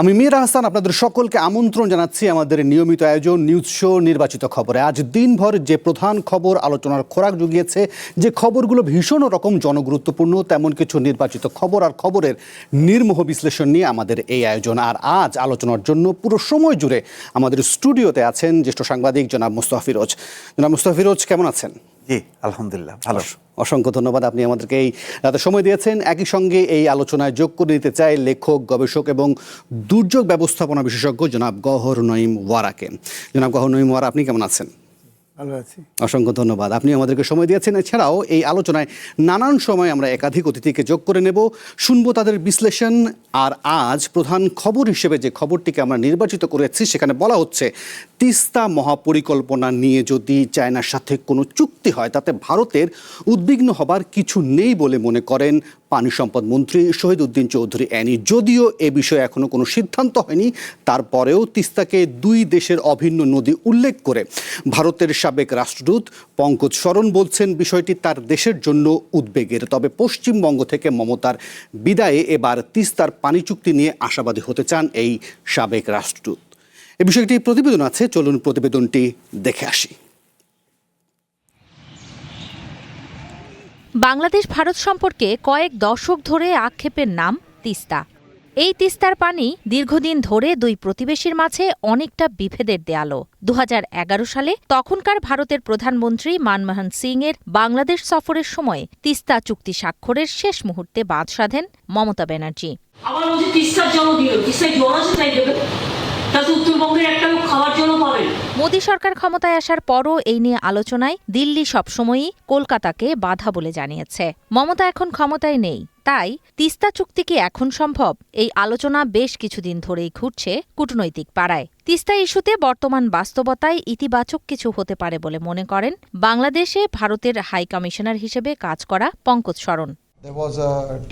আমি মীর হাসান আপনাদের সকলকে আমন্ত্রণ জানাচ্ছি আমাদের নিয়মিত আয়োজন নিউজ শো নির্বাচিত খবরে। আজ দিনভর যে প্রধান খবর আলোচনার খোরাক জুগিয়েছে, যে খবরগুলো ভীষণ রকম জনগুরুত্বপূর্ণ, তেমন কিছু নির্বাচিত খবর আর খবরের নির্মোহ বিশ্লেষণ নিয়ে আমাদের এই আয়োজন। আর আজ আলোচনার জন্য পুরো সময় জুড়ে আমাদের স্টুডিওতে আছেন জ্যেষ্ঠ সাংবাদিক জনাব মুস্তাফা ফিরোজ। জনাব মুস্তাফা ফিরোজ, কেমন আছেন? জি, আলহামদুলিল্লাহ ভালো। অসংখ্য ধন্যবাদ, আপনি আমাদেরকে এই রাতে সময় দিয়েছেন। একই সঙ্গে এই আলোচনায় যোগ করে দিতে চাই লেখক, গবেষক এবং দুর্যোগ ব্যবস্থাপনা বিশেষজ্ঞ জনাব গওহর নঈম ওয়ারাকে। জনাব গওহর নঈম ওয়ারা, আপনি কেমন আছেন? ভালো আছি। অসংখ্য ধন্যবাদ, আপনি আমাদেরকে সময় দিয়েছেন। এছাড়াও এই আলোচনায় নানান সময় আমরা একাধিক অতিথিকে যোগ করে নেব, শুনবো তাদের বিশ্লেষণ। আর আজ প্রধান খবর হিসেবে যে খবরটিকে আমরা নির্বাচিত করেছি, সেখানে বলা হচ্ছে তিস্তা মহাপরিকল্পনা নিয়ে যদি চায়নার সাথে কোনো চুক্তি হয়, তাতে ভারতের উদ্বিগ্ন হবার কিছু নেই বলে মনে করেন পানি সম্পদ মন্ত্রী শহীদ উদ্দিন চৌধুরী অ্যানি। যদিও এ বিষয়ে এখনো কোনো সিদ্ধান্ত হয়নি, তারপরেও তিস্তাকে দুই দেশের অভিন্ন নদী উল্লেখ করে ভারতের সাবেক রাষ্ট্রদূত পঙ্কজ শরণ বলছেন বিষয়টি তার দেশের জন্য উদ্বেগের। তবে পশ্চিমবঙ্গ থেকে মমতার বিদায়ে এবার তিস্তার পানি চুক্তি নিয়ে আশাবাদী হতে চান এই সাবেক রাষ্ট্রদূত। এ বিষয়টি প্রতিবেদন আছে, চলুন প্রতিবেদনটি দেখে আসি। বাংলাদেশ ভারত সম্পর্কে কয়েক দশক ধরে আক্ষেপের নাম তিস্তা। এই তিস্তার পানি দীর্ঘদিন ধরে দুই প্রতিবেশীর মাঝে অনেকটা বিভেদের দেয়ালো। 2011 সালে তখনকার ভারতের প্রধানমন্ত্রী মনমোহন সিংয়ের বাংলাদেশ সফরের সময় তিস্তা চুক্তি স্বাক্ষরের শেষ মুহূর্তে বাদ সাধেন মমতা ব্যানার্জি। মোদী সরকার ক্ষমতায় আসার পরও এই নিয়ে আলোচনায় দিল্লি সবসময়ই কলকাতাকে বাধা বলে জানিয়েছে। মমতা এখন ক্ষমতায় নেই, তাই তিস্তা চুক্তি কি এখন সম্ভব? এই আলোচনা বেশ কিছুদিন ধরেই ঘুরছে কূটনৈতিক পাড়ায়। তিস্তা ইস্যুতে বর্তমান বাস্তবতায় ইতিবাচক কিছু হতে পারে বলে মনে করেন বাংলাদেশে ভারতের হাই কমিশনার হিসেবে কাজ করা পঙ্কজ শরণ। There was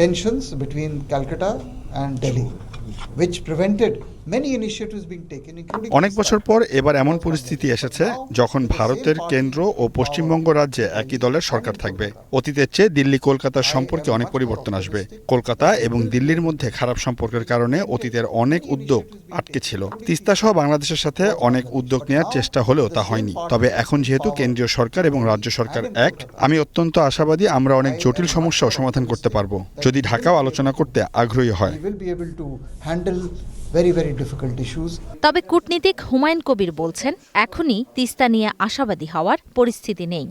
tensions between Calcutta and Delhi, which prevented many initiatives being taken, including অনেক বছর পর এবার এমন পরিস্থিতি এসেছে যখন ভারতের কেন্দ্র ও পশ্চিমবঙ্গ রাজ্যে একই দলের সরকার থাকবে। অতীতের চেয়ে দিল্লি কলকাতার সম্পর্কে অনেক পরিবর্তন আসবে। কলকাতা এবং দিল্লির মধ্যে খারাপ সম্পর্কের কারণে অতীতের অনেক উদ্যোগ আটকে ছিল। তিস্তা সহ বাংলাদেশের সাথে অনেক উদ্যোগ নেওয়ার চেষ্টা হলেও তা হয়নি। তবে এখন যেহেতু কেন্দ্রীয় সরকার এবং রাজ্য সরকার এক, আমি অত্যন্ত আশাবাদী আমরা অনেক জটিল সমস্যাও সমাধান করতে পারবো যদি ঢাকাও আলোচনা করতে আগ্রহী হয়। তবে কূটনীতিক হুমায়ুন কবির বলছেন এখনই তিস্তা নিয়ে আশাবাদী হওয়ার পরিস্থিতি নেই।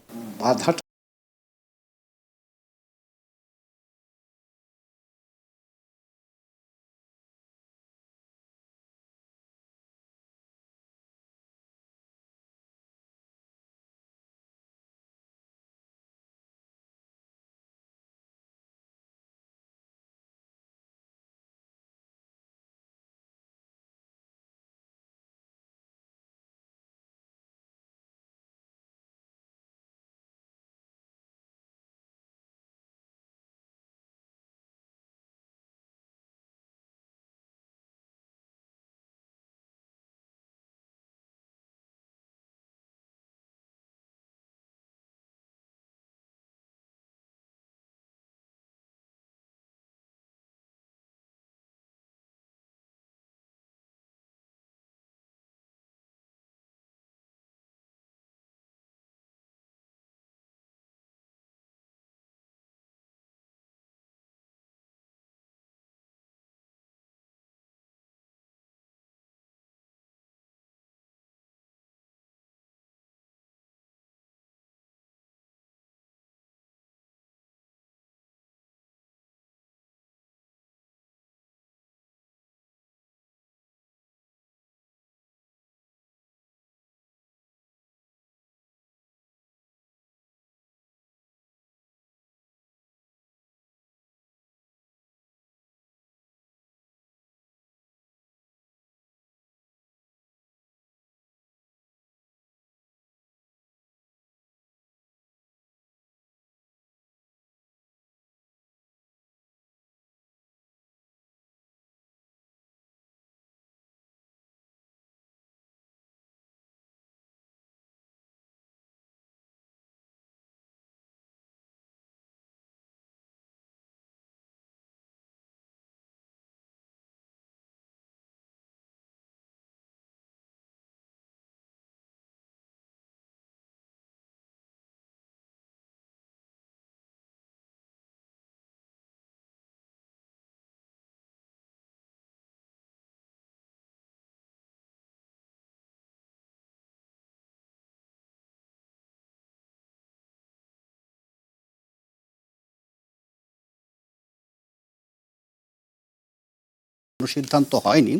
কোনো সিদ্ধান্ত হয়নি।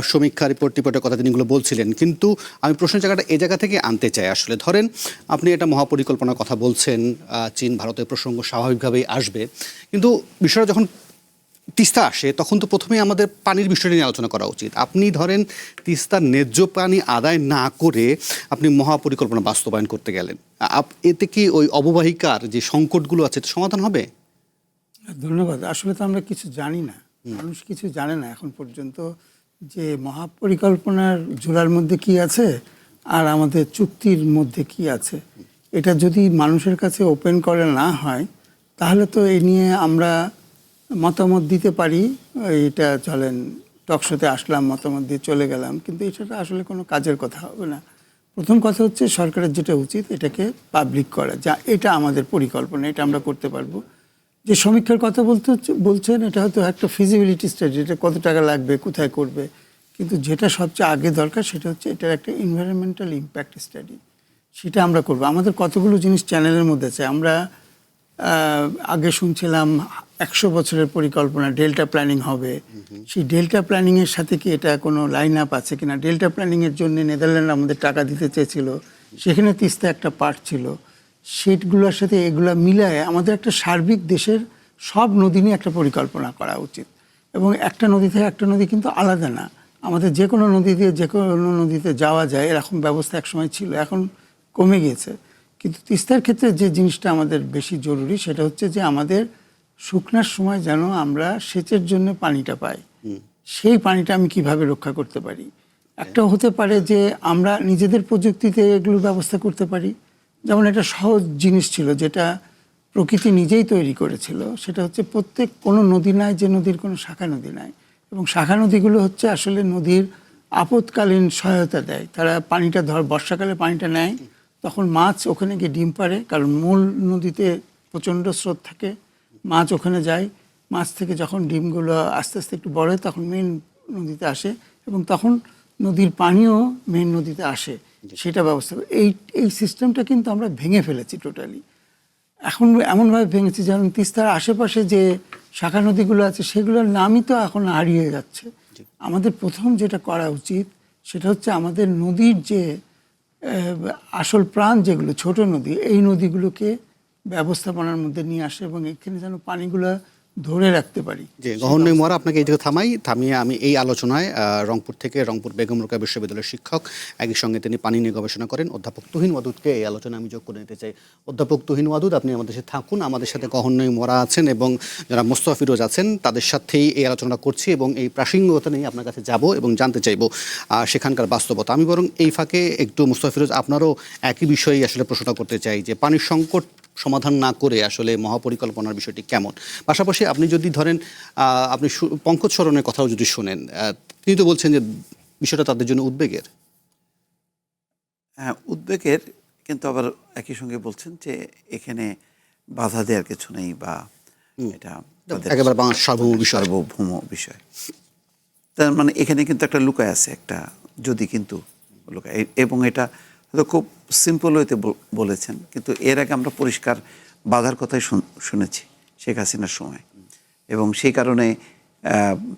সমীক্ষা রিপোর্টের কথা তিনি এগুলো বলছিলেন, কিন্তু আমি প্রশ্নের জায়গাটা এই জায়গা থেকে আনতে চাই। আসলে ধরেন আপনি একটা মহাপরিকল্পনার কথা বলছেন, চীন ভারতের প্রসঙ্গ স্বাভাবিকভাবেই আসবে, কিন্তু বিষয়টা যখন তিস্তা আসে তখন তো প্রথমেই আমাদের পানির বিষয়টা নিয়ে আলোচনা করা উচিত। আপনি ধরেন তিস্তার ন্যায্য পানি আদায় না করে আপনি মহাপরিকল্পনা বাস্তবায়ন করতে গেলেন, এতে কি ওই অববাহিকার যে সংকটগুলো আছে এটা সমাধান হবে? ধন্যবাদ। আসলে তো আমরা কিছু জানি না, মানুষ কিছু জানে না এখন পর্যন্ত যে মহাপরিকল্পনার ঝোলার মধ্যে কি আছে আর আমাদের চুক্তির মধ্যে কি আছে। এটা যদি মানুষের কাছে ওপেন করে না হয় তাহলে তো এই নিয়ে আমরা মতামত দিতে পারি, এটা চলেন টকশোতে আসলাম মতামত দিয়ে চলে গেলাম, কিন্তু এটা আসলে কোনো কাজের কথা হবে না। প্রথম কথা হচ্ছে সরকারের যেটা উচিত এটাকে পাবলিক করা, যা এটা আমাদের পরিকল্পনা, এটা আমরা করতে পারবো। যে সমীক্ষার কথা বলছেন এটা হয়তো একটা ফিজিবিলিটি স্টাডি, এটা কত টাকা লাগবে, কোথায় করবে, কিন্তু যেটা সবচেয়ে আগে দরকার সেটা হচ্ছে এটার একটা এনভায়রনমেন্টাল ইম্প্যাক্ট স্টাডি, সেটা আমরা করবো। আমাদের কতগুলো জিনিস চ্যানেলের মধ্যে আছে। আমরা আগে শুনছিলাম 100 বছরের পরিকল্পনা, ডেল্টা প্ল্যানিং হবে। সেই ডেল্টা প্ল্যানিংয়ের সাথে কি এটা কোনো লাইন আপ আছে কিনা? ডেল্টা প্ল্যানিংয়ের জন্য নেদারল্যান্ড আমাদের টাকা দিতে চেয়েছিল, সেখানে তিস্তা একটা পার্ট ছিল। সেটগুলোর সাথে এগুলো মিলায় আমাদের একটা সার্বিক দেশের সব নদী নিয়ে একটা পরিকল্পনা করা উচিত। এবং একটা নদী থেকে একটা নদী কিন্তু আলাদা না, আমাদের যে কোনো নদী দিয়ে যে কোনো নদীতে যাওয়া যায় এরকম ব্যবস্থা একসময় ছিল, এখন কমে গিয়েছে। কিন্তু তিস্তার ক্ষেত্রে যে জিনিসটা আমাদের বেশি জরুরি সেটা হচ্ছে যে আমাদের শুকনার সময় যেন আমরা সেচের জন্য পানিটা পাই, সেই পানিটা আমি কিভাবে রক্ষা করতে পারি। একটা হতে পারে যে আমরা নিজেদের প্রযুক্তিতে এগুলো ব্যবস্থা করতে পারি। যেমন একটা সহজ জিনিস ছিল যেটা প্রকৃতি নিজেই তৈরি করেছিল, সেটা হচ্ছে প্রত্যেক কোনো নদী নাই যে নদীর কোনো শাখা নদী নাই, এবং শাখা নদীগুলো হচ্ছে আসলে নদীর আপৎকালীন সহায়তা দেয়। তারা পানিটা বর্ষাকালে পানিটা নেয়, তখন মাছ ওখানে গিয়ে ডিম পাড়ে, কারণ মূল নদীতে প্রচণ্ড স্রোত থাকে, মাছ ওখানে যায়, মাছ থেকে যখন ডিমগুলো আস্তে আস্তে একটু বড় হয় তখন মেন নদীতে আসে, এবং তখন নদীর পানিও মেন নদীতে আসে, সেটা ব্যবস্থা করে। এই সিস্টেমটা কিন্তু আমরা ভেঙে ফেলেছি টোটালি। এখন এমনভাবে ভেঙেছি যেমন তিস্তার আশেপাশে যে শাখা নদীগুলো আছে সেগুলোর নামই তো এখন হারিয়ে যাচ্ছে। আমাদের প্রথম যেটা করা উচিত সেটা হচ্ছে আমাদের নদীর যে আসল প্রাণ যেগুলো ছোট নদী, এই নদীগুলোকে ব্যবস্থাপনার মধ্যে নিয়ে আসে এবং এখানে যেন পানিগুলো ধরে রাখতে পারি। যে গহনই মরা আপনাকে এই থেকে থামিয়ে আমি এই আলোচনায় রংপুর থেকে রংপুর বেগম রোকেয়া বিশ্ববিদ্যালয়ের শিক্ষক, একই সঙ্গে তিনি পানি নিয়ে গবেষণা করেন, অধ্যাপক তুহিন ওয়াদুদকে এই আলোচনায় আমি যোগ করে নিতে চাই। অধ্যাপক তুহিন ওয়াদুদ, আপনি আমাদের সাথে থাকুন। আমাদের সাথে গহনই মরা আছেন এবং যারা মোস্তফা ফিরোজ আছেন, তাদের সাথেই এই আলোচনা করছি এবং এই প্রাসঙ্গিকতা নিয়ে আপনার কাছে যাব এবং জানতে চাইব সেখানকার বাস্তবতা। আমি বরং এই ফাঁকে একটু মোস্তফা ফিরোজ আপনারও একই বিষয়েই আসলে প্রশ্ন করতে চাই যে পানির সংকট সমাধান না করে আসলে মহাপরিকল্পনার বিষয়টি কেমন। পাশাপাশি আপনি যদি ধরেন আপনি পঙ্কজ শরণের কথাও যদি শোনেন, তিনি তো বলছেন যে বিষয়টা তাদের জন্য উদ্বেগের। হ্যাঁ, উদ্বেগের, কিন্তু আবার একই সঙ্গে বলছেন যে এখানে বাধা দেওয়ার কিছু নেই, বা এটা একেবারে বাংলাদেশ সার্বভৌম বিষয়। তার মানে এখানে কিন্তু একটা লুকায় আছে, একটা যদি কিন্তু লুকায়, এবং এটা হয়তো খুব সিম্পল হইতে বলেছেন, কিন্তু এর আগে আমরা পরিষ্কার বাধার কথাই শুনেছি শেখ হাসিনার সময়, এবং সেই কারণে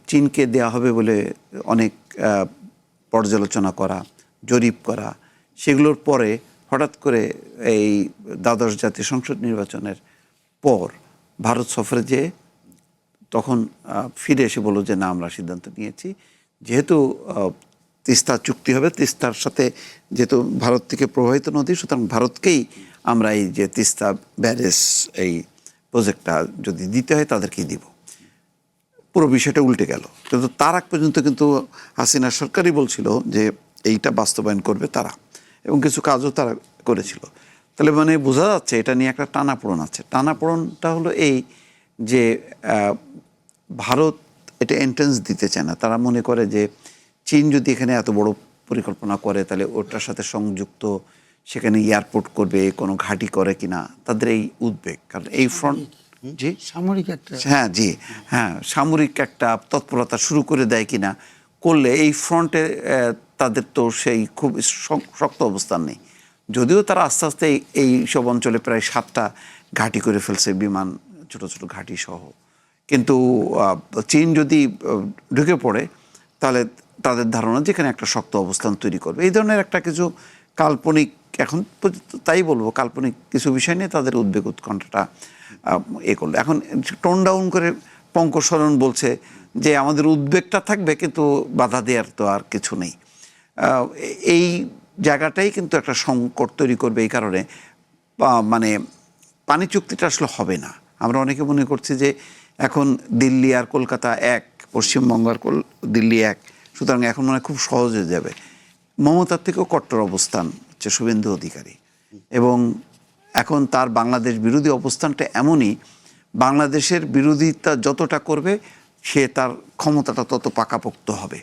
চীনকে দেওয়া হবে বলে অনেক পর্যালোচনা করা, জরিপ করা, সেগুলোর পরে হঠাৎ করে এই দ্বাদশ জাতীয় সংসদ নির্বাচনের পর ভারত সফরে যেয়ে তখন ফিরে এসে বলল যে না, আমরা সিদ্ধান্ত নিয়েছি যেহেতু তিস্তা চুক্তি হবে, তিস্তার সাথে যেহেতু ভারত থেকে প্রবাহিত নদী, সুতরাং ভারতকেই আমরা এই যে তিস্তা ব্যারেজ এই প্রজেক্টটা যদি দিতে হয় তাদেরকেই দিব। পুরো বিষয়টা উল্টে গেল, কিন্তু তার আগ পর্যন্ত কিন্তু হাসিনা সরকারই বলছিল যে এইটা বাস্তবায়ন করবে তারা, এবং কিছু কাজও তারা করেছিল। তাহলে মানে বোঝা যাচ্ছে এটা নিয়ে একটা টানাপোড়েন আছে। টানাপোড়েনটা হলো এই যে ভারত এটা এন্ট্রেন্স দিতে চায় না। তারা মনে করে যে চীন যদি এখানে এত বড় পরিকল্পনা করে তাহলে ওটার সাথে সংযুক্ত সেখানে এয়ারপোর্ট করবে, কোনো ঘাঁটি করে কিনা, তাদের এই উদ্বেগ। কারণ এই ফ্রন্ট জি সামরিক একটা সামরিক একটা তৎপরতা শুরু করে দেয় কিনা, করলে এই ফ্রন্টে তাদের তো সেই খুব শক্ত অবস্থান নেই। যদিও তারা আস্তে আস্তে এই সব অঞ্চলে প্রায় 7টা ঘাঁটি করে ফেলছে, বিমান ছোট ছোট ঘাঁটি সহ, কিন্তু চীন যদি ঢুকে পড়ে তাহলে তাদের ধারণা যেখানে একটা শক্ত অবস্থান তৈরি করবে। এই ধরনের একটা কিছু কাল্পনিক, এখন পর্যন্ত তাই বলবো, কাল্পনিক কিছু বিষয় নিয়ে তাদের উদ্বেগ উৎকণ্ঠাটা করলো। এখন টোন ডাউন করে পঙ্কজ সরণ বলছে যে আমাদের উদ্বেগটা থাকবে, কিন্তু বাধা দেওয়ার তো আর কিছু নেই। এই জায়গাটাই কিন্তু একটা সংকট তৈরি করবে। এই কারণে মানে পানি চুক্তিটা আসলে হবে না। আমরা অনেকে মনে করছি যে এখন দিল্লি আর কলকাতা এক, পশ্চিমবঙ্গ আর দিল্লি এক, সুতরাং এখন মনে হয় খুব সহজ হয়ে যাবে। মমতার থেকেও কট্টর অবস্থান হচ্ছে শুভেন্দু অধিকারী, এবং এখন তার বাংলাদেশ বিরোধী অবস্থানটা এমনই, বাংলাদেশের বিরোধিতা যতটা করবে সে তার ক্ষমতাটা তত পাকাপোক্ত হবে,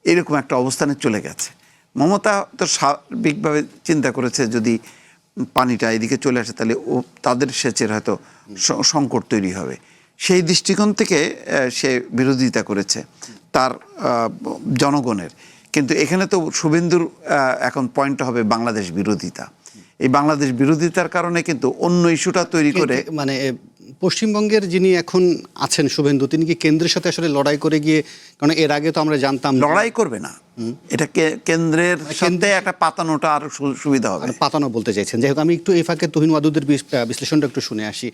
এরকম একটা অবস্থানে চলে গেছে। মমতা তো স্বাভাবিকভাবে চিন্তা করেছে যদি পানিটা এদিকে চলে আসে তাহলে তাদের সেচের হয়তো সংকট তৈরি হবে, সেই দৃষ্টিকোণ থেকে সে বিরোধিতা করেছে তার জনগণের। কিন্তু এখানে তো শুভেন্দুর এখন পয়েন্টটা হবে বাংলাদেশ বিরোধিতা। এই বাংলাদেশ বিরোধিতার কারণে কিন্তু অন্য ইস্যুটা তৈরি করে, মানে পশ্চিমবঙ্গের যিনি এখন আছেন শুভেন্দু, তিনি কি কেন্দ্রের সাথে আসলে লড়াই করে গিয়ে, কারণ এর আগে তো আমরা জানতাম লড়াই করবে না, এটা কেন্দ্রের সাথে একটা পাতানোটা আরো সুবিধা হবে। পাতানো বলতে চাইছেন। যাই হোক, আমি একটু এই ফাঁকে তুহিন ওয়াদুদের বিশ্লেষণটা একটু শুনে আসি।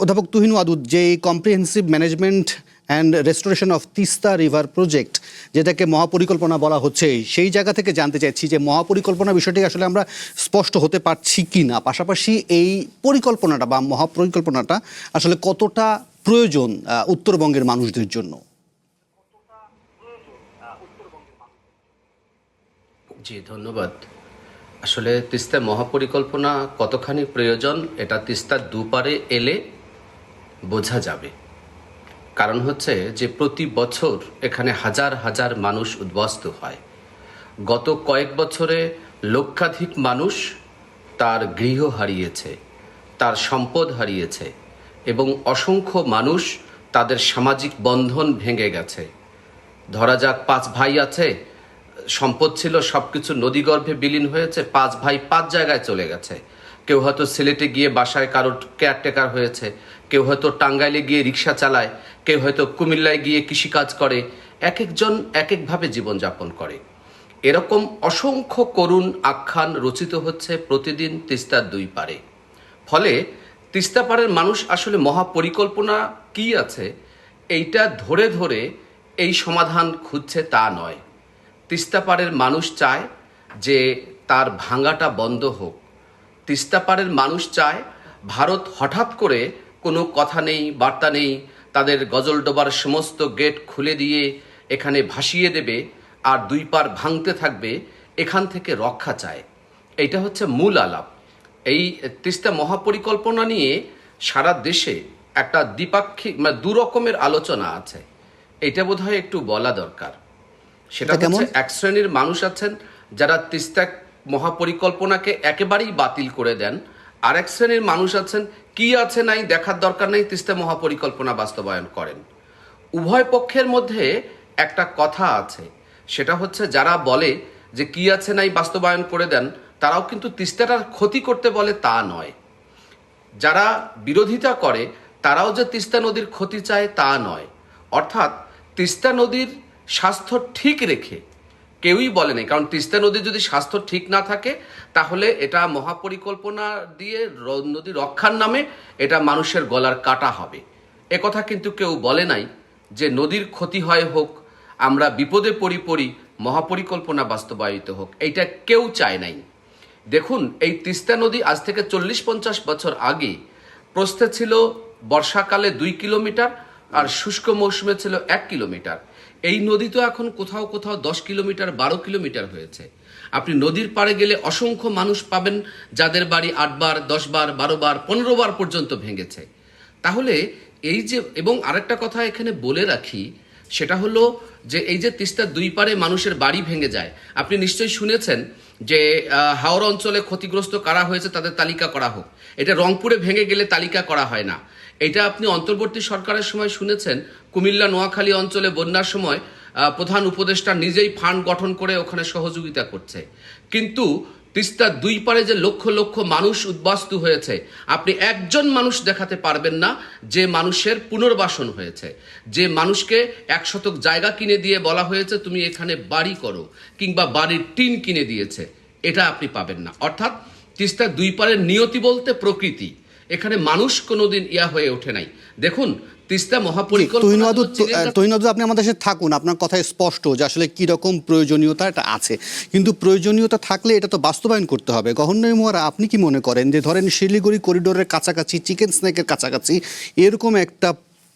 অধ্যাপক তুহিন ওয়াদুদ, যে comprehensive management and restoration of Teesta river project, যেটাকে মহাপরিকল্পনা বলা হচ্ছে, সেই জায়গা থেকে জানতে চাইছি যে মহাপরিকল্পনা বিষয়টি আসলে আমরা স্পষ্ট হতে পারছি কি না, পাশাপাশি এই পরিকল্পনাটা বা মহাপরিকল্পনাটা আসলে কতটা প্রয়োজন উত্তরবঙ্গের মানুষদের জন্য। জি ধন্যবাদ। আসলে তিস্তা মহাপরিকল্পনা কতখানি প্রয়োজন এটা তিস্তার দুপারে এলে বোঝা যাবে। কারণ হচ্ছে যে প্রতি বছর এখানে হাজার হাজার মানুষ উদ্বাস্তু হয়। গত কয়েক বছরে লক্ষাধিক মানুষ তার গৃহ হারিয়েছে, তার সম্পদ হারিয়েছে, এবং অসংখ্য মানুষ তাদের সামাজিক বন্ধন ভেঙে গেছে। ধরা যাক 5 ভাই আছে, সম্পদ ছিল, সব কিছু নদীগর্ভে বিলীন হয়েছে, 5 ভাই 5 জায়গায় চলে গেছে। কেউ হয়তো সিলেটে গিয়ে বাসায় কারোর কেয়ারটেকার হয়েছে, কেউ হয়তো টাঙ্গাইলে গিয়ে রিক্সা চালায়, কেউ হয়তো কুমিল্লায় গিয়ে কৃষিকাজ করে, এক একজন এক একভাবে জীবনযাপন করে। এরকম অসংখ্য করুণ আখ্যান রচিত হচ্ছে প্রতিদিন তিস্তার দুই পারে। ফলে তিস্তা পাড়ের মানুষ আসলে মহাপরিকল্পনা কি আছে এইটা ধরে ধরে এই সমাধান খুঁজছে তা নয়। তিস্তা পাড়ের মানুষ চায় যে তার ভাঙাটা বন্ধ হোক। তিস্তা পাড়ের মানুষ চায় ভারত হঠাৎ করে কোনো কথা নেই, বার্তা নেই, তাদের গজলডোবার সমস্ত গেট খুলে দিয়ে এখানে ভাসিয়ে দেবে আর দুই পার ভাঙতে থাকবে, এখান থেকে রক্ষা চায়। এইটা হচ্ছে মূল আলাপ। এই তিস্তা মহাপরিকল্পনা নিয়ে সারা দেশে একটা দ্বিপাক্ষিক মানে দু রকমের আলোচনা আছে, এটা বোধহয় একটু বলা দরকার। সেটা হচ্ছে এক শ্রেণীর মানুষ আছেন যারা তিস্তা মহাপরিকল্পনাকে একেবারেই বাতিল করে দেন, আর এক শ্রেণীর মানুষ আছেন কি আছে নাই দেখার দরকার নেই, তিস্তা মহাপরিকল্পনা বাস্তবায়ন করেন। উভয় পক্ষের মধ্যে একটা কথা আছে, সেটা হচ্ছে যারা বলে যে কি আছে নাই বাস্তবায়ন করে দেন, তারাও কিন্তু তিস্তাটার ক্ষতি করতে বলে তা নয়। যারা বিরোধিতা করে তারাও যে তিস্তা নদীর ক্ষতি চায় তা নয়। অর্থাৎ তিস্তা নদীর স্বাস্থ্য ঠিক রেখে কেউই বলে নাই, কারণ তিস্তা নদীর যদি স্বাস্থ্য ঠিক না থাকে তাহলে এটা মহাপরিকল্পনা দিয়ে নদী রক্ষার নামে এটা মানুষের গলার কাটা হবে। একথা কিন্তু কেউ বলে নাই যে নদীর ক্ষতি হয় হোক, আমরা বিপদে পড়ি মহাপরিকল্পনা বাস্তবায়িত হোক, এইটা কেউ চায় নাই। দেখুন, এই তিস্তা নদী আজ থেকে 40-50 বছর আগে প্রস্থে ছিল বর্ষাকালে 2 কিলোমিটার আর শুষ্ক মৌসুমে ছিল 1 কিলোমিটার। এই নদী তো এখন কোথাও কোথাও 10 কিলোমিটার 12 কিলোমিটার হয়েছে। আপনি নদীর পাড়ে গেলে অসংখ্য মানুষ পাবেন যাদের বাড়ি 8 বার 10 বার 12 বার 15 বার পর্যন্ত ভেঙেছে। তাহলে এই যে, এবং আরেকটা কথা এখানে বলে রাখি, সেটা হলো যে এই যে তিস্তার দুই পারে মানুষের বাড়ি ভেঙে যায়, আপনি নিশ্চয়ই শুনেছেন যে হাওড়া অঞ্চলে ক্ষতিগ্রস্ত কারা হয়েছে তাদের তালিকা করা হোক। এটা রংপুরে ভেঙে গেলে তালিকা করা হয় না। এটা আপনি অন্তর্বর্তী সরকারের সময় শুনেছেন কুমিল্লা নোয়াখালী অঞ্চলে বন্যার সময় প্রধান উপদেষ্টা নিজেই ফান্ড গঠন করে ওখানে সহযোগিতা করছে। কিন্তু তিস্তার দুই পারে যে লক্ষ লক্ষ মানুষ উদ্বাস্তু হয়েছে, আপনি একজন মানুষ দেখাতে পারবেন না যে মানুষের পুনর্বাসন হয়েছে, যে মানুষকে 1 শতক জায়গা কিনে দিয়ে বলা হয়েছে তুমি এখানে বাড়ি করো, কিংবা বাড়ির টিন কিনে দিয়েছে, এটা আপনি পাবেন না। অর্থাৎ তিস্তার দুই পারের নিয়তি বলতে প্রকৃতি, এখানে মানুষ কোনোদিন হয়ে ওঠে নাই। দেখুন, তিস্তা মহাপরিকল্পনা তুহিনবাদুদ, আপনি আমাদের সাথে থাকুন। আপনার কথায় স্পষ্ট যে আসলে কি রকম প্রয়োজনীয়তা এটা আছে, কিন্তু প্রয়োজনীয়তা থাকলে এটা তো বাস্তবায়ন করতে হবে। গভর্নর মহোদয়, আপনি কি মনে করেন যে ধরেন শিলিগুড়ি করিডোরের কাছাকাছি, চিকেন স্নেকের কাছাকাছি এরকম একটা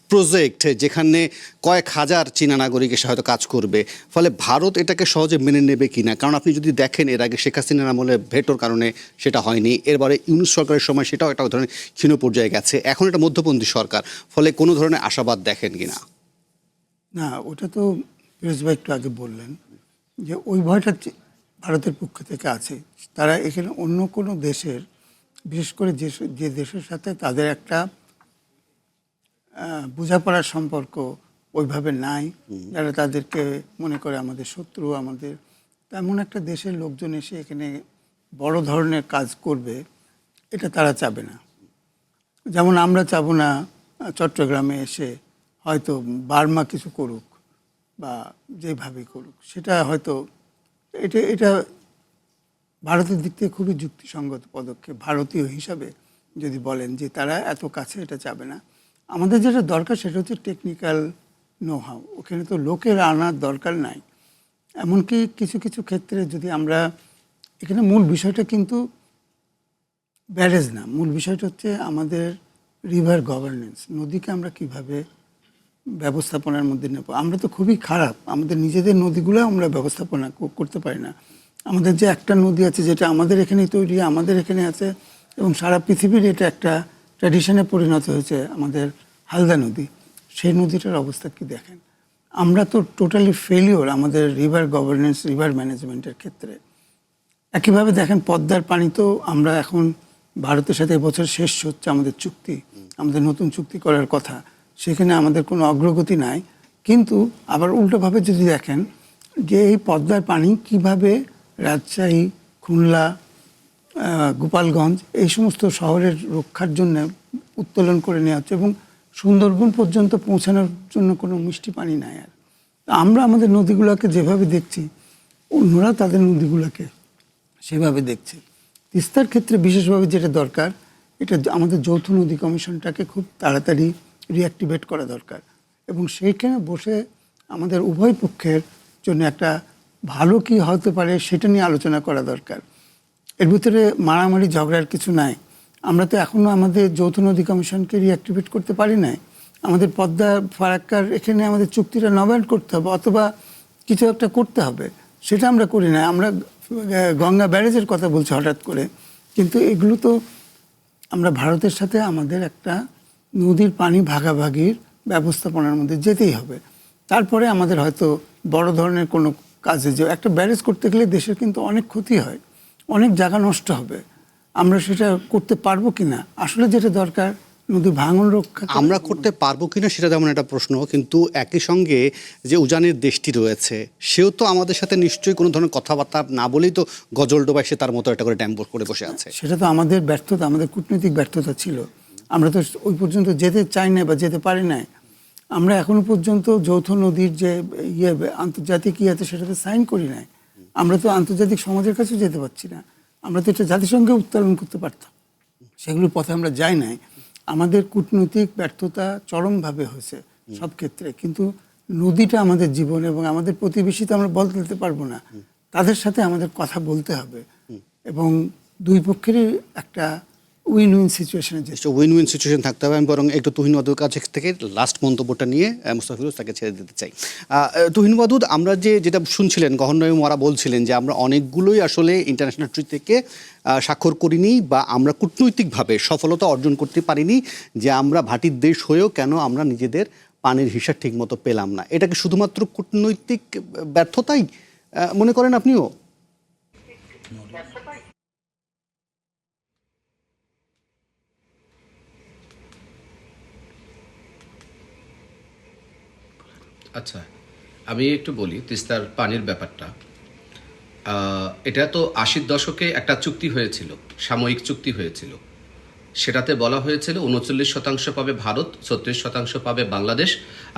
প্রজেক্ট যেখানে কয়েক হাজার চীনা নাগরিক এসে হয়তো কাজ করবে, ফলে ভারত এটাকে সহজে মেনে নেবে কিনা? কারণ আপনি যদি দেখেন এর আগে শেখ হাসিনার আমলে ভেটোর কারণে সেটা হয়নি, এরবারে ইউনূস সরকারের সময় সেটাও একটা ধরনের ক্ষীণ পর্যায়ে গেছে, এখন এটা মধ্যপন্থী সরকার, ফলে কোনো ধরনের আশাবাদ দেখেন কিনা? না, ওটা তো ফিরোজ ভাই একটু আগে বললেন যে ওই ভয়টা ভারতের পক্ষ থেকে আছে। তারা এখানে অন্য কোনো দেশের, বিশেষ করে যে দেশের সাথে তাদের একটা বোঝাপড়ার সম্পর্ক ওইভাবে নাই, যারা তাদেরকে মনে করে আমাদের শত্রু, আমাদের তেমন একটা দেশের লোকজন এসে এখানে বড় ধরনের কাজ করবে, এটা তারা চাবে না। যেমন আমরা চাবো না চট্টগ্রামে এসে হয়তো বার্মা কিছু করুক বা যেভাবেই করুক, সেটা হয়তো এটা ভারতের দিক থেকে খুবই যুক্তিসঙ্গত পদক্ষেপ। ভারতীয় হিসাবে যদি বলেন যে তারা এত কাছে এটা চাবে না, আমাদের যেটা দরকার সেটা হচ্ছে টেকনিক্যাল নো হাউ। ওখানে তো লোকের আনার দরকার নাই। এমনকি কিছু কিছু ক্ষেত্রে যদি আমরা, এখানে মূল বিষয়টা কিন্তু ব্যারেজ না, মূল বিষয়টা হচ্ছে আমাদের রিভার গভর্নেন্স, নদীকে আমরা কিভাবে ব্যবস্থাপনার মধ্যে নেব। আমরা তো খুবই খারাপ, আমাদের নিজেদের নদীগুলো আমরা ব্যবস্থাপনা করতে পারি না। আমাদের যে একটা নদী আছে যেটা আমাদের এখানেই তৈরি, আমাদের এখানে আছে এবং সারা পৃথিবীর এটা একটা ট্র্যাডিশনে পরিণত হয়েছে, আমাদের হালদা নদী, সেই নদীটার অবস্থা কি দেখেন। আমরা তো টোটালি ফেলিওর আমাদের রিভার গভর্নেন্স, রিভার ম্যানেজমেন্টের ক্ষেত্রে। একইভাবে দেখেন পদ্মার পানি তো আমরা এখন ভারতের সাথে এবছর শেষ হচ্ছে আমাদের চুক্তি, আমাদের নতুন চুক্তি করার কথা, সেখানে আমাদের কোনো অগ্রগতি নাই। কিন্তু আবার উল্টোভাবে যদি দেখেন যে এই পদ্মার পানি কিভাবে রাজশাহী, খুলনা, গোপালগঞ্জ এই সমস্ত শহরের রক্ষার জন্য উত্তোলন করে নেওয়া হচ্ছে এবং সুন্দরবন পর্যন্ত পৌঁছানোর জন্য কোনো মিষ্টি পানি নাই। আর আমরা আমাদের নদীগুলোকে যেভাবে দেখছি, অন্যরা তাদের নদীগুলোকে সেভাবে দেখছে। তিস্তার ক্ষেত্রে বিশেষভাবে যেটা দরকার, এটা আমাদের যৌথ নদী কমিশনটাকে খুব তাড়াতাড়ি রিঅ্যাক্টিভেট করা দরকার এবং সেইখানে বসে আমাদের উভয় পক্ষের জন্য একটা ভালো কি হতে পারে সেটা নিয়ে আলোচনা করা দরকার। এর ভিতরে মারামারি ঝগড়ার কিছু নাই। আমরা তো এখনও আমাদের যৌথ নদী কমিশনকে রিঅ্যাক্টিভেট করতে পারি নাই। আমাদের পদ্মা ফারাক্কার এখানে আমাদের চুক্তিটা নবায়ন করতে হবে অথবা কিছু একটা করতে হবে, সেটা আমরা করি না। আমরা গঙ্গা ব্যারেজের কথা বলছি হঠাৎ করে, কিন্তু এগুলো তো আমরা ভারতের সাথে আমাদের একটা নদীর পানি ভাগাভাগির ব্যবস্থাপনার মধ্যে যেতেই হবে। তারপরে আমাদের হয়তো বড় ধরনের কোনো কাজে, যে একটা ব্যারেজ করতে গেলে দেশের কিন্তু অনেক ক্ষতি হয়, অনেক জায়গা নষ্ট হবে। আমরা সেটা করতে পারবো কিনা, আসলে যেটা দরকার নদী ভাঙন রক্ষা আমরা করতে পারবো কিনা সেটা যেমন একটা প্রশ্ন, কিন্তু একই সঙ্গে যে উজানের দেশটি রয়েছে সেও তো আমাদের সাথে নিশ্চয়ই কোনো ধরনের কথাবার্তা না বলেই তো গজলডোবায় সে তার মতো একটা করে ড্যাম করে বসে আছে। সেটা তো আমাদের ব্যর্থতা, আমাদের কূটনৈতিক ব্যর্থতা ছিল। আমরা তো ওই পর্যন্ত যেতে চাই না বা যেতে পারি না। আমরা এখনো পর্যন্ত যৌথ নদীর যে আন্তর্জাতিক আছে সেটাতে সাইন করি নাই। আমরা তো আন্তর্জাতিক সমাজের কাছে যেতে পারছি না। আমরা তো এটা জাতিসংঘে উত্তোলন করতে পারতাম, সেগুলোর পথে আমরা যাই নাই। আমাদের কূটনৈতিক ব্যর্থতা চরমভাবে হয়েছে সব ক্ষেত্রে। কিন্তু নদীটা আমাদের জীবন এবং আমাদের প্রতিবেশী তো আমরা বলতে পারবো না, তাদের সাথে আমাদের কথা বলতে হবে এবং দুই পক্ষেরই একটা উইন উইন সিচুয়েশনে যে উইন উইন সিচুয়েশন থাকতে হবে। আমি বরং একটু তুহিন ওয়াদুদের কাছ থেকে লাস্ট মন্তব্যটা নিয়ে মুস্তাফিরুজ তাকে ছেড়ে দিতে চাই। তুহিন ওয়াদুদ, আমরা যেটা শুনছিলেন গভর্নর ওরা বলছিলেন যে আমরা অনেকগুলোই আসলে ইন্টারন্যাশনাল ট্রিটি থেকে স্বাক্ষর করিনি বা আমরা কূটনৈতিকভাবে সফলতা অর্জন করতে পারিনি, যে আমরা ভাটির দেশ হয়েও কেন আমরা নিজেদের পানির হিসাব ঠিকমতো পেলাম না। এটাকে শুধুমাত্র কূটনৈতিক ব্যর্থতাই মনে করেন আপনিও? আচ্ছা, আমি একটু বলি তিস্তার পানির ব্যাপারটা। এটা তো 80-র দশকে একটা চুক্তি হয়েছিল, সাময়িক চুক্তি হয়েছিল। সেটাতে বলা হয়েছিল 39% পাবে ভারত, 36% পাবে বাংলাদেশ,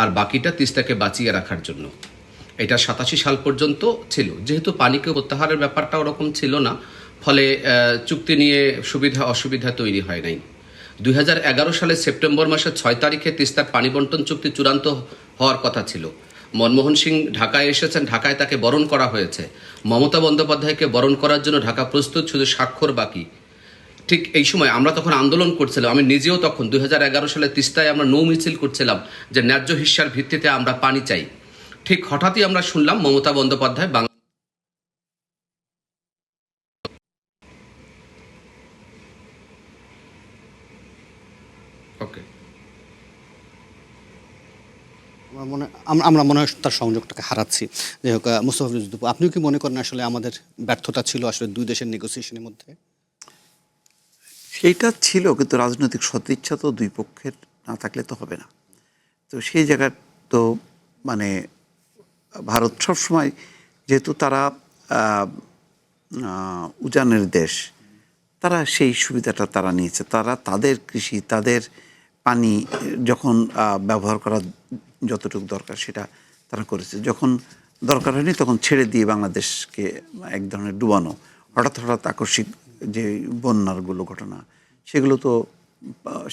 আর বাকিটা তিস্তাকে বাঁচিয়ে রাখার জন্য। এটা 87 সাল পর্যন্ত ছিল। যেহেতু পানিকে প্রত্যাহারের ব্যাপারটা ওরকম ছিল না, ফলে চুক্তি নিয়ে সুবিধা অসুবিধা তৈরি হয় নাই। 2011 সালের সেপ্টেম্বর মাসের 6 তারিখে তিস্তার পানি বন্টন চুক্তি চূড়ান্ত হওয়ার কথা ছিল। মনমোহন সিং ঢাকায় এসেছেন, ঢাকায় তাকে বরণ করা হয়েছে। মমতা বন্দ্যোপাধ্যায়কে বরণ করার জন্য ঢাকা প্রস্তুত, শুধু স্বাক্ষর বাকি। ঠিক এই সময় আমরা তখন আন্দোলন করছিলাম, আমি নিজেও তখন 2011 সালে তিস্তায় আমরা নৌ মিছিল করছিলাম যে ন্যায্য হিস্যার ভিত্তিতে আমরা পানি চাই। ঠিক হঠাৎই আমরা শুনলাম মমতা বন্দ্যোপাধ্যায় ওকে আমরা মনে হয় তার সংযোগটাকে হারাচ্ছি। যাই হোক, মোস্তফা ফিরোজ দুপু, আপনিও কি মনে করেন আসলে আমাদের ব্যর্থতা ছিল আসলে দুই দেশের নেগোসিয়েশনের মধ্যে? সেইটা ছিল, কিন্তু রাজনৈতিক সদিচ্ছা তো দুই পক্ষের না থাকলে তো হবে না। তো সেই জায়গায় তো মানে ভারত সবসময়, যেহেতু তারা উজানের দেশ, তারা সেই সুবিধাটা তারা নিয়েছে। তারা তাদের কৃষি, তাদের পানি যখন ব্যবহার করা যতটুকু দরকার সেটা তারা করেছে। যখন দরকার হয়নি তখন ছেড়ে দিয়ে বাংলাদেশকে এক ধরনের ডুবানো, হঠাৎ হঠাৎ আকস্মিক যে বন্যারগুলো ঘটনা, সেগুলো তো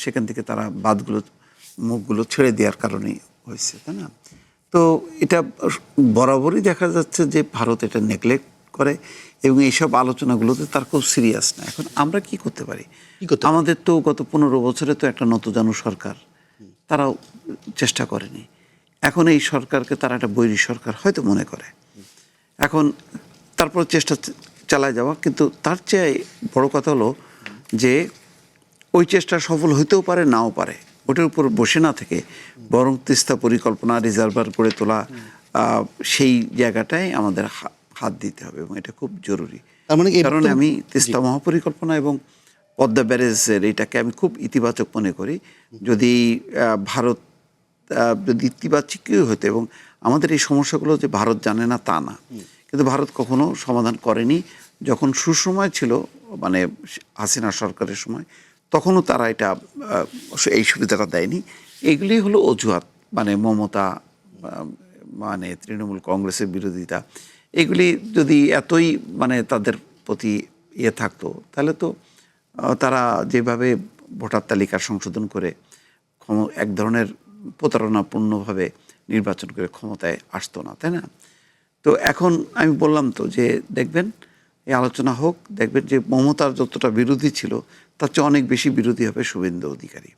সেখান থেকে তারা বাঁধগুলো মুখগুলো ছেড়ে দেওয়ার কারণেই হয়েছে, তাই না? তো এটা বরাবরই দেখা যাচ্ছে যে ভারত এটা নেগলেক্ট করে এবং এইসব আলোচনাগুলোতে তার খুব সিরিয়াস না। এখন আমরা কি করতে পারি? আমাদের তো গত 15 বছরে তো একটা নতজানু সরকার, তারাও চেষ্টা করেনি। এখন এই সরকারকে তারা একটা বৈরী সরকার হয়তো মনে করে। এখন তারপর চেষ্টা চালায় যাওয়া, কিন্তু তার চেয়ে বড় কথা হলো যে ওই চেষ্টা সফল হইতেও পারে, নাও পারে। ওটার উপর বসে না থেকে বরং তিস্তা পরিকল্পনা, রিজার্ভার করে তোলা, সেই জায়গাটায় আমাদের হাত দিতে হবে এবং এটা খুব জরুরি। কারণ আমি তিস্তা মহাপরিকল্পনা এবং পদ্মা ব্যারেজের এটাকে আমি খুব ইতিবাচক মনে করি। যদি ভারত যদি ইতিবাচকই হতো, এবং আমাদের এই সমস্যাগুলো যে ভারত জানে না তা না, কিন্তু ভারত কখনো সমাধান করেনি। যখন সুসময় ছিল, মানে হাসিনা সরকারের সময়, তখনও তারা এটা এই সুবিধাটা দেয়নি। এইগুলি হলো অজুহাত, মানে মমতা, মানে তৃণমূল কংগ্রেসের বিরোধিতা। এগুলি যদি এতই মানে তাদের প্রতি ইয়ে থাকতো, তাহলে তো তারা যেভাবে ভোটার তালিকা সংশোধন করে এক ধরনের প্রতারণাপূর্ণভাবে নির্বাচন করে ক্ষমতায় আসতো না, তাই না? তো এখন আমি বললাম তো যে দেখবেন এই আলোচনা হোক, দেখবেন যে মমতার যতটা বিরোধী ছিল তার চেয়ে অনেক বেশি বিরোধী হবে শুভেন্দু অধিকারী,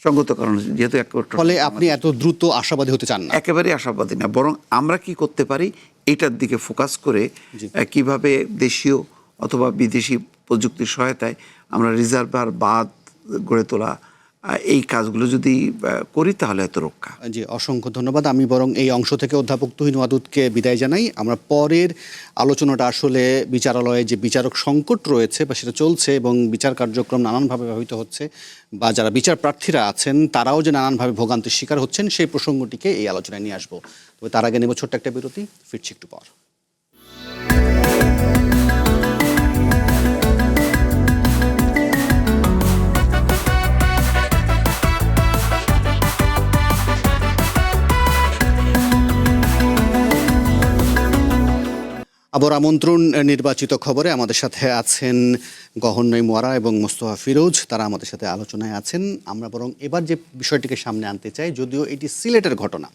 সঙ্গত কারণ। যেহেতু ফলে আপনি এত দ্রুত আশাবাদী হতে চান না? একেবারেই আশাবাদী না, বরং আমরা কি করতে পারি এইটার দিকে ফোকাস করে কিভাবে দেশীয় অথবা বিদেশি প্রযুক্তির সহায়তায় আমরা রিজার্ভার, বাঁধ গড়ে তোলা, এই কাজগুলো যদি করি তাহলে এত রক্ষা। জি, অসংখ্য ধন্যবাদ। আমি বরং এই অংশ থেকে অধ্যাপক তুহিন ওয়াদুদকে বিদায় জানাই। আমরা পরের আলোচনাটা আসলে বিচারালয়ে যে বিচারক সংকট রয়েছে বা সেটা চলছে এবং বিচার কার্যক্রম নানানভাবে ব্যবহৃত হচ্ছে, বা যারা বিচার প্রার্থীরা আছেন তারাও যে নানানভাবে ভোগান্তির শিকার হচ্ছেন, সেই প্রসঙ্গটিকে এই আলোচনায় নিয়ে আসবো। তবে তার আগে নেব ছোট্ট একটা বিরতি, ফিরছি একটু পর। আবার আমন্ত্রণ নির্বাচিত খবরে। আমাদের সাথে আছেন গহন নইমুয়ারা এবং মোস্তফা ফিরোজ, তারা আমাদের সাথে আলোচনায় আছেন। আমরা বরং এবার যে বিষয়টিকে সামনে আনতে চাই, যদিও এটি সিলেটের ঘটনা,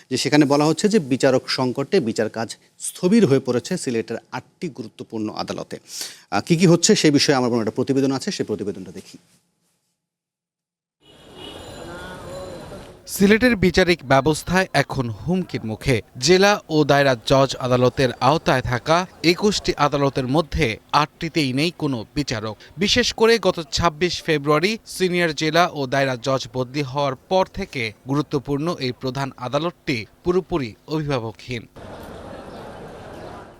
যে সেখানে বলা হচ্ছে যে বিচারক সংকটে বিচার কাজ স্থবির হয়ে পড়েছে সিলেটের 8টি গুরুত্বপূর্ণ আদালতে। কি কি হচ্ছে সেই বিষয়ে আমার একটা প্রতিবেদন আছে, সেই প্রতিবেদনটা দেখি। সিলেটের বিচারিক ব্যবস্থায় এখন হুমকির মুখে। জেলা ও দায়রা জজ আদালতের আওতায় থাকা 21টি আদালতের মধ্যে 8টিতেই নেই কোনো বিচারক। বিশেষ করে গত 26 ফেব্রুয়ারি সিনিয়র জেলা ও দায়রা জজ বদলি হওয়ার পর থেকে গুরুত্বপূর্ণ এই প্রধান আদালতটি পুরোপুরি অভিভাবকহীন।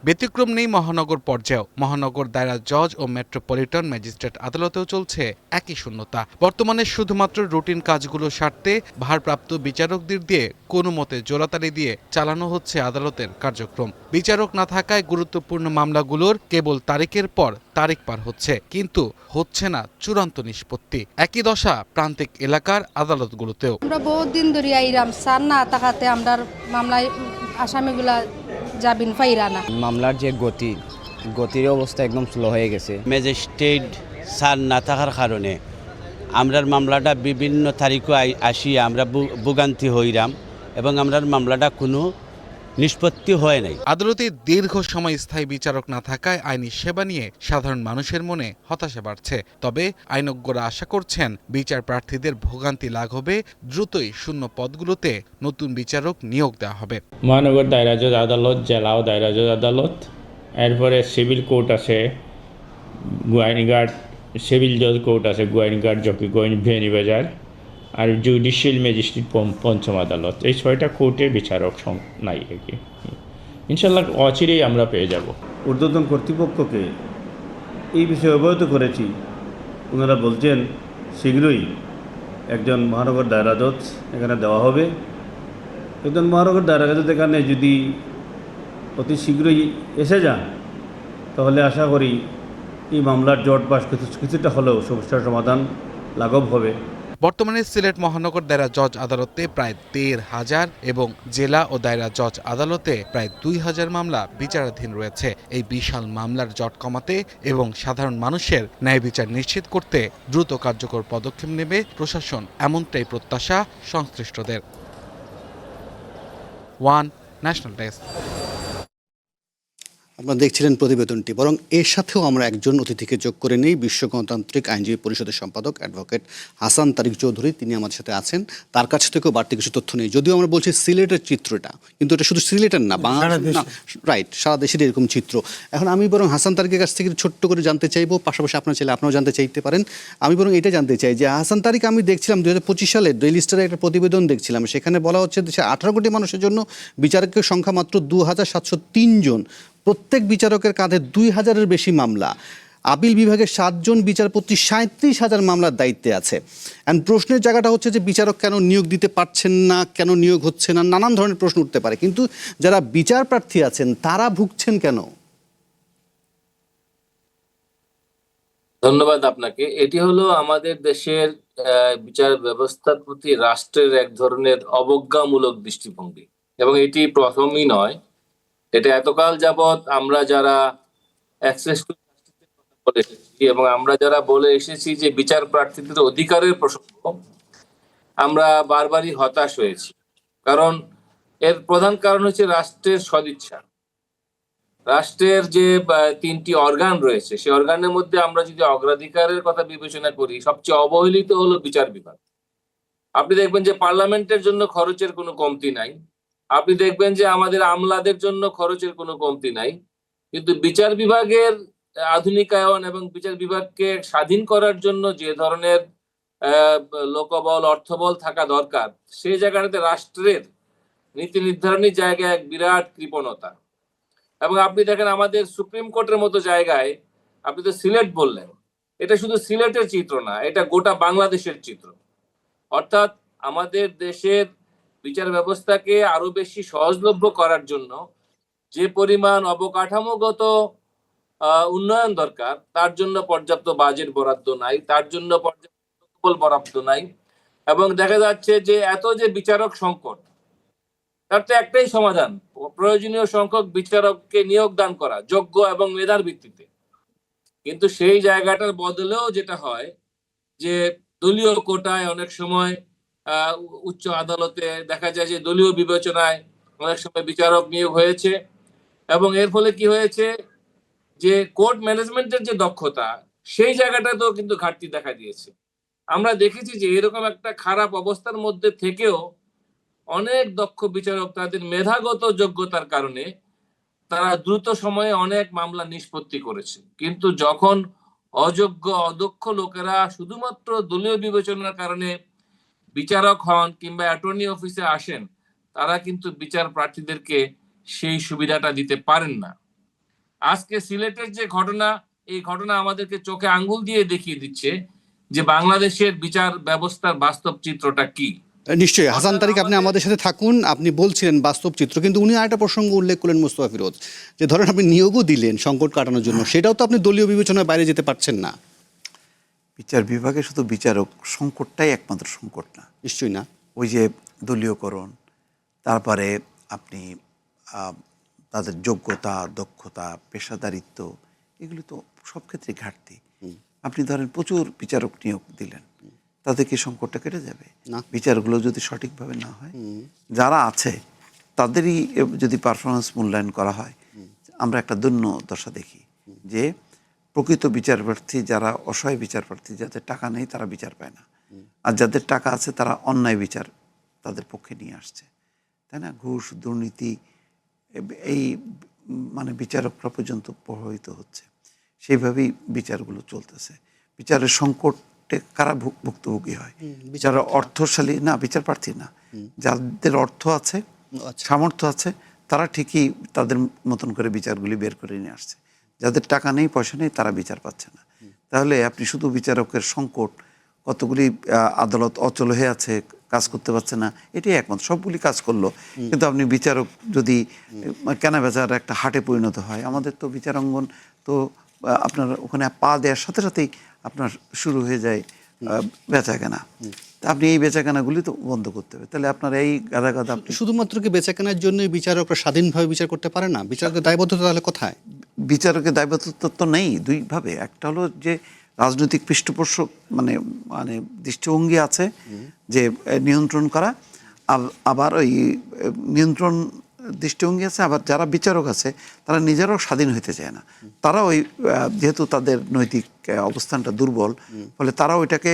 ব্যতিক্রম নেই মহানগর পর্যায়েও। মহানগর দায়রা জজ ও মেট্রোপলিটন ম্যাজিস্ট্রেট আদালতেও চলছে একই শূন্যতা। বর্তমানে শুধুমাত্র রুটিন কাজগুলো সারতে ভারপ্রাপ্ত বিচারকদের দিয়ে কোনো মতে জোড়াতালি দিয়ে চালানো হচ্ছে আদালতের কার্যক্রম। বিচারক না থাকায় গুরুত্বপূর্ণ মামলাগুলোর কেবল তারিখের পর তারিখ পার হচ্ছে, কিন্তু হচ্ছে না চূড়ান্ত নিষ্পত্তি। একই দশা প্রান্তিক এলাকার আদালতগুলোতেও। আমরা বহুত দিন ধরে আইরাম সার না তাকাতে আমরার মামলায় আসামিগুলা জামিন পাইরা না। মামলার যে গতির অবস্থা একদম স্লো হয়ে গেছে। ম্যাজিস্ট্রেট স্যার না থাকার কারণে আমরার মামলাটা বিভিন্ন তারিখে আসিয়া আমরা ভোগান্তি হইরাম এবং আমরার মামলাটা কোনো নিষ্পত্তি হয় নাই। আদালতে দীর্ঘ সময় স্থায়ী বিচারক না থাকায় আইনি সেবা নিয়ে সাধারণ মানুষের মনে হতাশা বাড়ছে। তবে আইনজ্ঞরা আশা করছেন বিচার প্রার্থীদের ভোগান্তি লাঘবে দ্রুতই শূন্য পদগুলোতে নতুন বিচারক নিয়োগ দেওয়া হবে। মহানগর দায়রা জজ আদালত, জেলা ও দায়রা জজ আদালত, এরপরে সিভিল কোর্ট আছে গোয়াইনঘাট, সিভিল জজ কোর্ট আছে গোয়াইনঘাট, জকিগঞ্জ, ভেনিবাজার, আর জুডিশিয়াল ম্যাজিস্ট্রেট পঞ্চম আদালত। এই 6টা কোর্টে বিচারক নাই আর কি। ইনশাল্লাহ অচিরেই আমরা পেয়ে যাব। ঊর্ধ্বতন কর্তৃপক্ষকে এই বিষয়ে অবগত করেছি। ওনারা বলছেন শীঘ্রই একজন মহানগর দায়রা জজ এখানে দেওয়া হবে। একজন মহানগর দায়রা জজ এখানে যদি অতি শীঘ্রই এসে যান তাহলে আশা করি এই মামলার জট বাস কিছুটা হলেও সমস্যার সমাধান লাঘব হবে। বর্তমানে সিলেট মহানগর দায়রা জজ আদালতে প্রায় ১,৫০০ এবং জেলা ও দায়রা জজ আদালতে প্রায় ২,০০০ মামলা বিচারাধীন রয়েছে। এই বিশাল মামলার জট কমাতে এবং সাধারণ মানুষের ন্যায় বিচার নিশ্চিত করতে দ্রুত কার্যকর পদক্ষেপ নেবে প্রশাসন, এমনটাই প্রত্যাশা সংশ্লিষ্টদের। One national desk. আপনারা দেখছিলেন প্রতিবেদনটি। বরং এর সাথেও আমরা একজন অতিথিকে যোগ করে নিই। বিশ্ব গণতান্ত্রিক আইনজীবী পরিষদের সম্পাদক অ্যাডভোকেট হাসান তারিক চৌধুরী, তিনি আমাদের সাথে আছেন। তার কাছ থেকেও বাড়তি কিছু তথ্য নেই। যদিও আমরা বলছি সিলেটের চিত্রটা, কিন্তু এটা শুধু সিলেটের না, বাংলাদেশ না, রাইট, সারা দেশের এরকম চিত্র। এখন আমি বরং হাসান তারিকের কাছ থেকে ছোট্ট করে জানতে চাইবো, পাশাপাশি আপনার চাইলে আপনারাও জানতে চাইতে পারেন। আমি বরং এটা জানতে চাই যে হাসান তারিক, আমি দেখছিলাম 2025 সালে ডেইলি স্টারে একটা প্রতিবেদন দেখছিলাম, সেখানে বলা হচ্ছে দেশে 18 কোটি মানুষের জন্য বিচারকের সংখ্যা মাত্র 2,703 জন। প্রত্যেক বিচারকের কাঁধে 2,000-এর বেশি মামলা। আপিল বিভাগের 7 জন বিচারপতি 37,000 মামলার দায়িত্বে আছে। অ্যান্ড প্রশ্নের জায়গাটা হচ্ছে যে বিচারক কেন নিয়োগ দিতে পারছেন না, কেন নিয়োগ হচ্ছে না, নানান ধরনের প্রশ্ন উঠতে পারে। কিন্তু যারা বিচার প্রার্থী আছেন তারা ভুগছেন কেন? ধন্যবাদ আপনাকে। এটি হলো আমাদের দেশের বিচার ব্যবস্থার প্রতি রাষ্ট্রের এক ধরনের অবজ্ঞামূলক দৃষ্টিভঙ্গি, এবং এটি প্রথমই নয়। এটা এতকাল যাবৎ আমরা যারা অ্যাক্সেস টু জাস্টিসের কথা বলে এসেছি এবং আমরা যারা বলে এসেছি যে বিচার প্রার্থীদের অধিকারের প্রসঙ্গ, আমরা বারবারই হতাশ হয়েছি। কারণ এর প্রধান কারণ হচ্ছে রাষ্ট্রের সদিচ্ছা। রাষ্ট্রের যে 3টি অর্গান রয়েছে, সেই অর্গানের মধ্যে আমরা যদি অগ্রাধিকারের কথা বিবেচনা করি, সবচেয়ে অবহেলিত হলো বিচার বিভাগ। আপনি দেখবেন যে পার্লামেন্টের জন্য খরচের কোনো কমতি নাই, আপনি দেখবেন যে আমাদের আমলাদের জন্য খরচের কোনো কমতি নাই, কিন্তু বিচার বিভাগের আধুনিকায়ন এবং বিচার বিভাগকে স্বাধীন করার জন্য যে ধরনের লোকবল, অর্থবল থাকা দরকার, সেই জায়গাটাতে রাষ্ট্রের নীতি নির্ধারণী জায়গায় এক বিরাট কৃপণতা। এবং আপনি দেখেন আমাদের সুপ্রিম কোর্টের মতো জায়গায়, আপনি তো সিলেট বললেন, এটা শুধু সিলেটের চিত্র না, এটা গোটা বাংলাদেশের চিত্র। অর্থাৎ আমাদের দেশের বিচার ব্যবস্থাকে আরো বেশি সহজলভ্য করার জন্য যে পরিমাণ অবকাঠামোগত উন্নয়ন দরকার, তার জন্য পর্যাপ্ত বাজেট বরাদ্দ নাই, তার জন্য পর্যাপ্ত বরাদ্দ নাই। এবং দেখা যাচ্ছে যে এত যে বিচারক সংকট, তার তো একটাই সমাধান, প্রয়োজনীয় সংখ্যক বিচারককে নিয়োগ দান করা যোগ্য এবং মেধার ভিত্তিতে। কিন্তু সেই জায়গাটার বদলেও যেটা হয় যে দলীয় কোটায় অনেক সময় উচ্চ আদালতে দেখা যায় যে দলীয় বিবেচনায় অনেক সময় বিচারক নিয়োগ হয়েছে, এবং এর ফলে কি হয়েছে যে কোর্ট ম্যানেজমেন্টের যে দক্ষতা, সেই জায়গাটাতেও কিন্তু ঘাটতি দেখা দিয়েছে। আমরা দেখেছি যে এরকম একটা খারাপ অবস্থার মধ্যে থেকেও অনেক দক্ষ বিচারক তাদের মেধাগত যোগ্যতার কারণে তারা দ্রুত সময়ে অনেক মামলা নিষ্পত্তি করেছে। কিন্তু যখন অযোগ্য, অদক্ষ লোকেরা শুধুমাত্র দলীয় বিবেচনার কারণে বিচারক হন কিংবা অ্যাটর্নি অফিসে আসেন, তারা কিন্তু বিচার প্রার্থীদেরকে সেই সুবিধাটা দিতে পারেন না। আজকে সিলেটের যে ঘটনা, এই ঘটনা আমাদেরকে চোখে আঙ্গুল দিয়ে দেখিয়ে দিচ্ছে যে বাংলাদেশের বিচার ব্যবস্থার বাস্তব চিত্রটা কি। নিশ্চয়ই হাসান তারিক, আপনি আমাদের সাথে থাকুন। আপনি বলছিলেন বাস্তব চিত্র, কিন্তু উনি আরেকটা প্রসঙ্গ উল্লেখ করলেন মোস্তফা ফিরোজ, যে ধরেন আপনি নিয়োগও দিলেন সংকট কাটানোর জন্য, সেটাও তো আপনি দলীয় বিবেচনার বাইরে যেতে পারছেন না। বিচার বিভাগে শুধু বিচারক সংকটটাই একমাত্র সংকট না, নিশ্চয়ই না। ওই যে দলীয়করণ, তারপরে আপনি তাদের যোগ্যতা, দক্ষতা, পেশাদারিত্ব, এগুলো তো সব ক্ষেত্রে ঘাটতি। আপনি ধরেন প্রচুর বিচারক নিয়োগ দিলেন, তাদের কি সংকটটা কেটে যাবে না? বিচারগুলো যদি সঠিকভাবে না হয়, যারা আছে তাদেরই যদি পারফরমেন্স মূল্যায়ন করা হয়, আমরা একটা দৈন্য দশা দেখি যে প্রকৃত বিচারপ্রার্থী যারা অসহায় বিচারপ্রার্থী, যাদের টাকা নেই তারা বিচার পায় না, আর যাদের টাকা আছে তারা অন্যায় বিচার তাদের পক্ষে নিয়ে আসছে, তাই না? ঘুষ, দুর্নীতি, এই মানে বিচারকরা পর্যন্ত প্রভাবিত হচ্ছে, সেইভাবেই বিচারগুলো চলতেছে। বিচারের সংকটে কারা ভুক্তভোগী হয়? যারা অর্থশালী না, বিচার প্রার্থী না, যাদের অর্থ আছে, সামর্থ্য আছে, তারা ঠিকই তাদের মতন করে বিচারগুলি বের করে নিয়ে আসছে। যাদের টাকা নেই, পয়সা নেই, তারা বিচার পাচ্ছে না। তাহলে আপনি শুধু বিচারকের সংকট, কতগুলি আদালত অচল হয়ে আছে, কাজ করতে পারছে না, এটাই একমাত্র। সবগুলি কাজ করলো, কিন্তু আপনি বিচারক যদি কেনা বেচার একটা হাটে পরিণত হয়, আমাদের তো বিচারাঙ্গন তো আপনার ওখানে পা দেওয়ার সাথে সাথেই আপনার শুরু হয়ে যায় বেচা কেনা। আপনি এই বেচাকেনাগুলি তো বন্ধ করতে হবে। তাহলে আপনার এই গাদা গাদা শুধুমাত্র কি বেচাকেনার জন্য বিচারকরা স্বাধীনভাবে বিচার করতে পারে না? বিচারকের দায়বদ্ধতা তাহলে কোথায়? বিচারকের দায়বদ্ধতা তো নেই দুইভাবে। একটা হলো যে রাজনৈতিক পৃষ্ঠপোষক মানে মানে দৃষ্টিভঙ্গি আছে যে নিয়ন্ত্রণ করা, আবার ওই নিয়ন্ত্রণ দৃষ্টিভঙ্গি আছে, আবার যারা বিচারক আছে তারা নিজেরাও স্বাধীন হইতে চায় না। তারা ওই যেহেতু তাদের নৈতিক অবস্থানটা দুর্বল, ফলে তারা ওইটাকে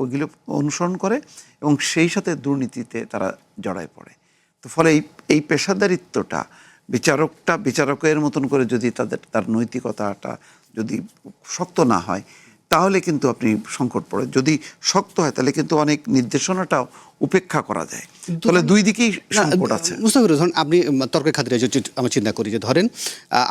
ওইগুলো অনুসরণ করে এবং সেই সাথে দুর্নীতিতে তারা জড়ায় পড়ে। তো ফলে এই পেশাদারিত্বটা বিচারকের মতন করে যদি তার নৈতিকতাটা যদি শক্ত না হয়, তাহলে কিন্তু আপনি সংকট পড়ে। যদি শক্ত হয় তাহলে কিন্তু অনেক নির্দেশনাটাও উপেক্ষা করা যায়। তাহলে দুই দিকেই সংকট আছে। মুস্তাফির, ধরুন আপনি তর্কের খাতিরে আমরা চিন্তা করি যে ধরেন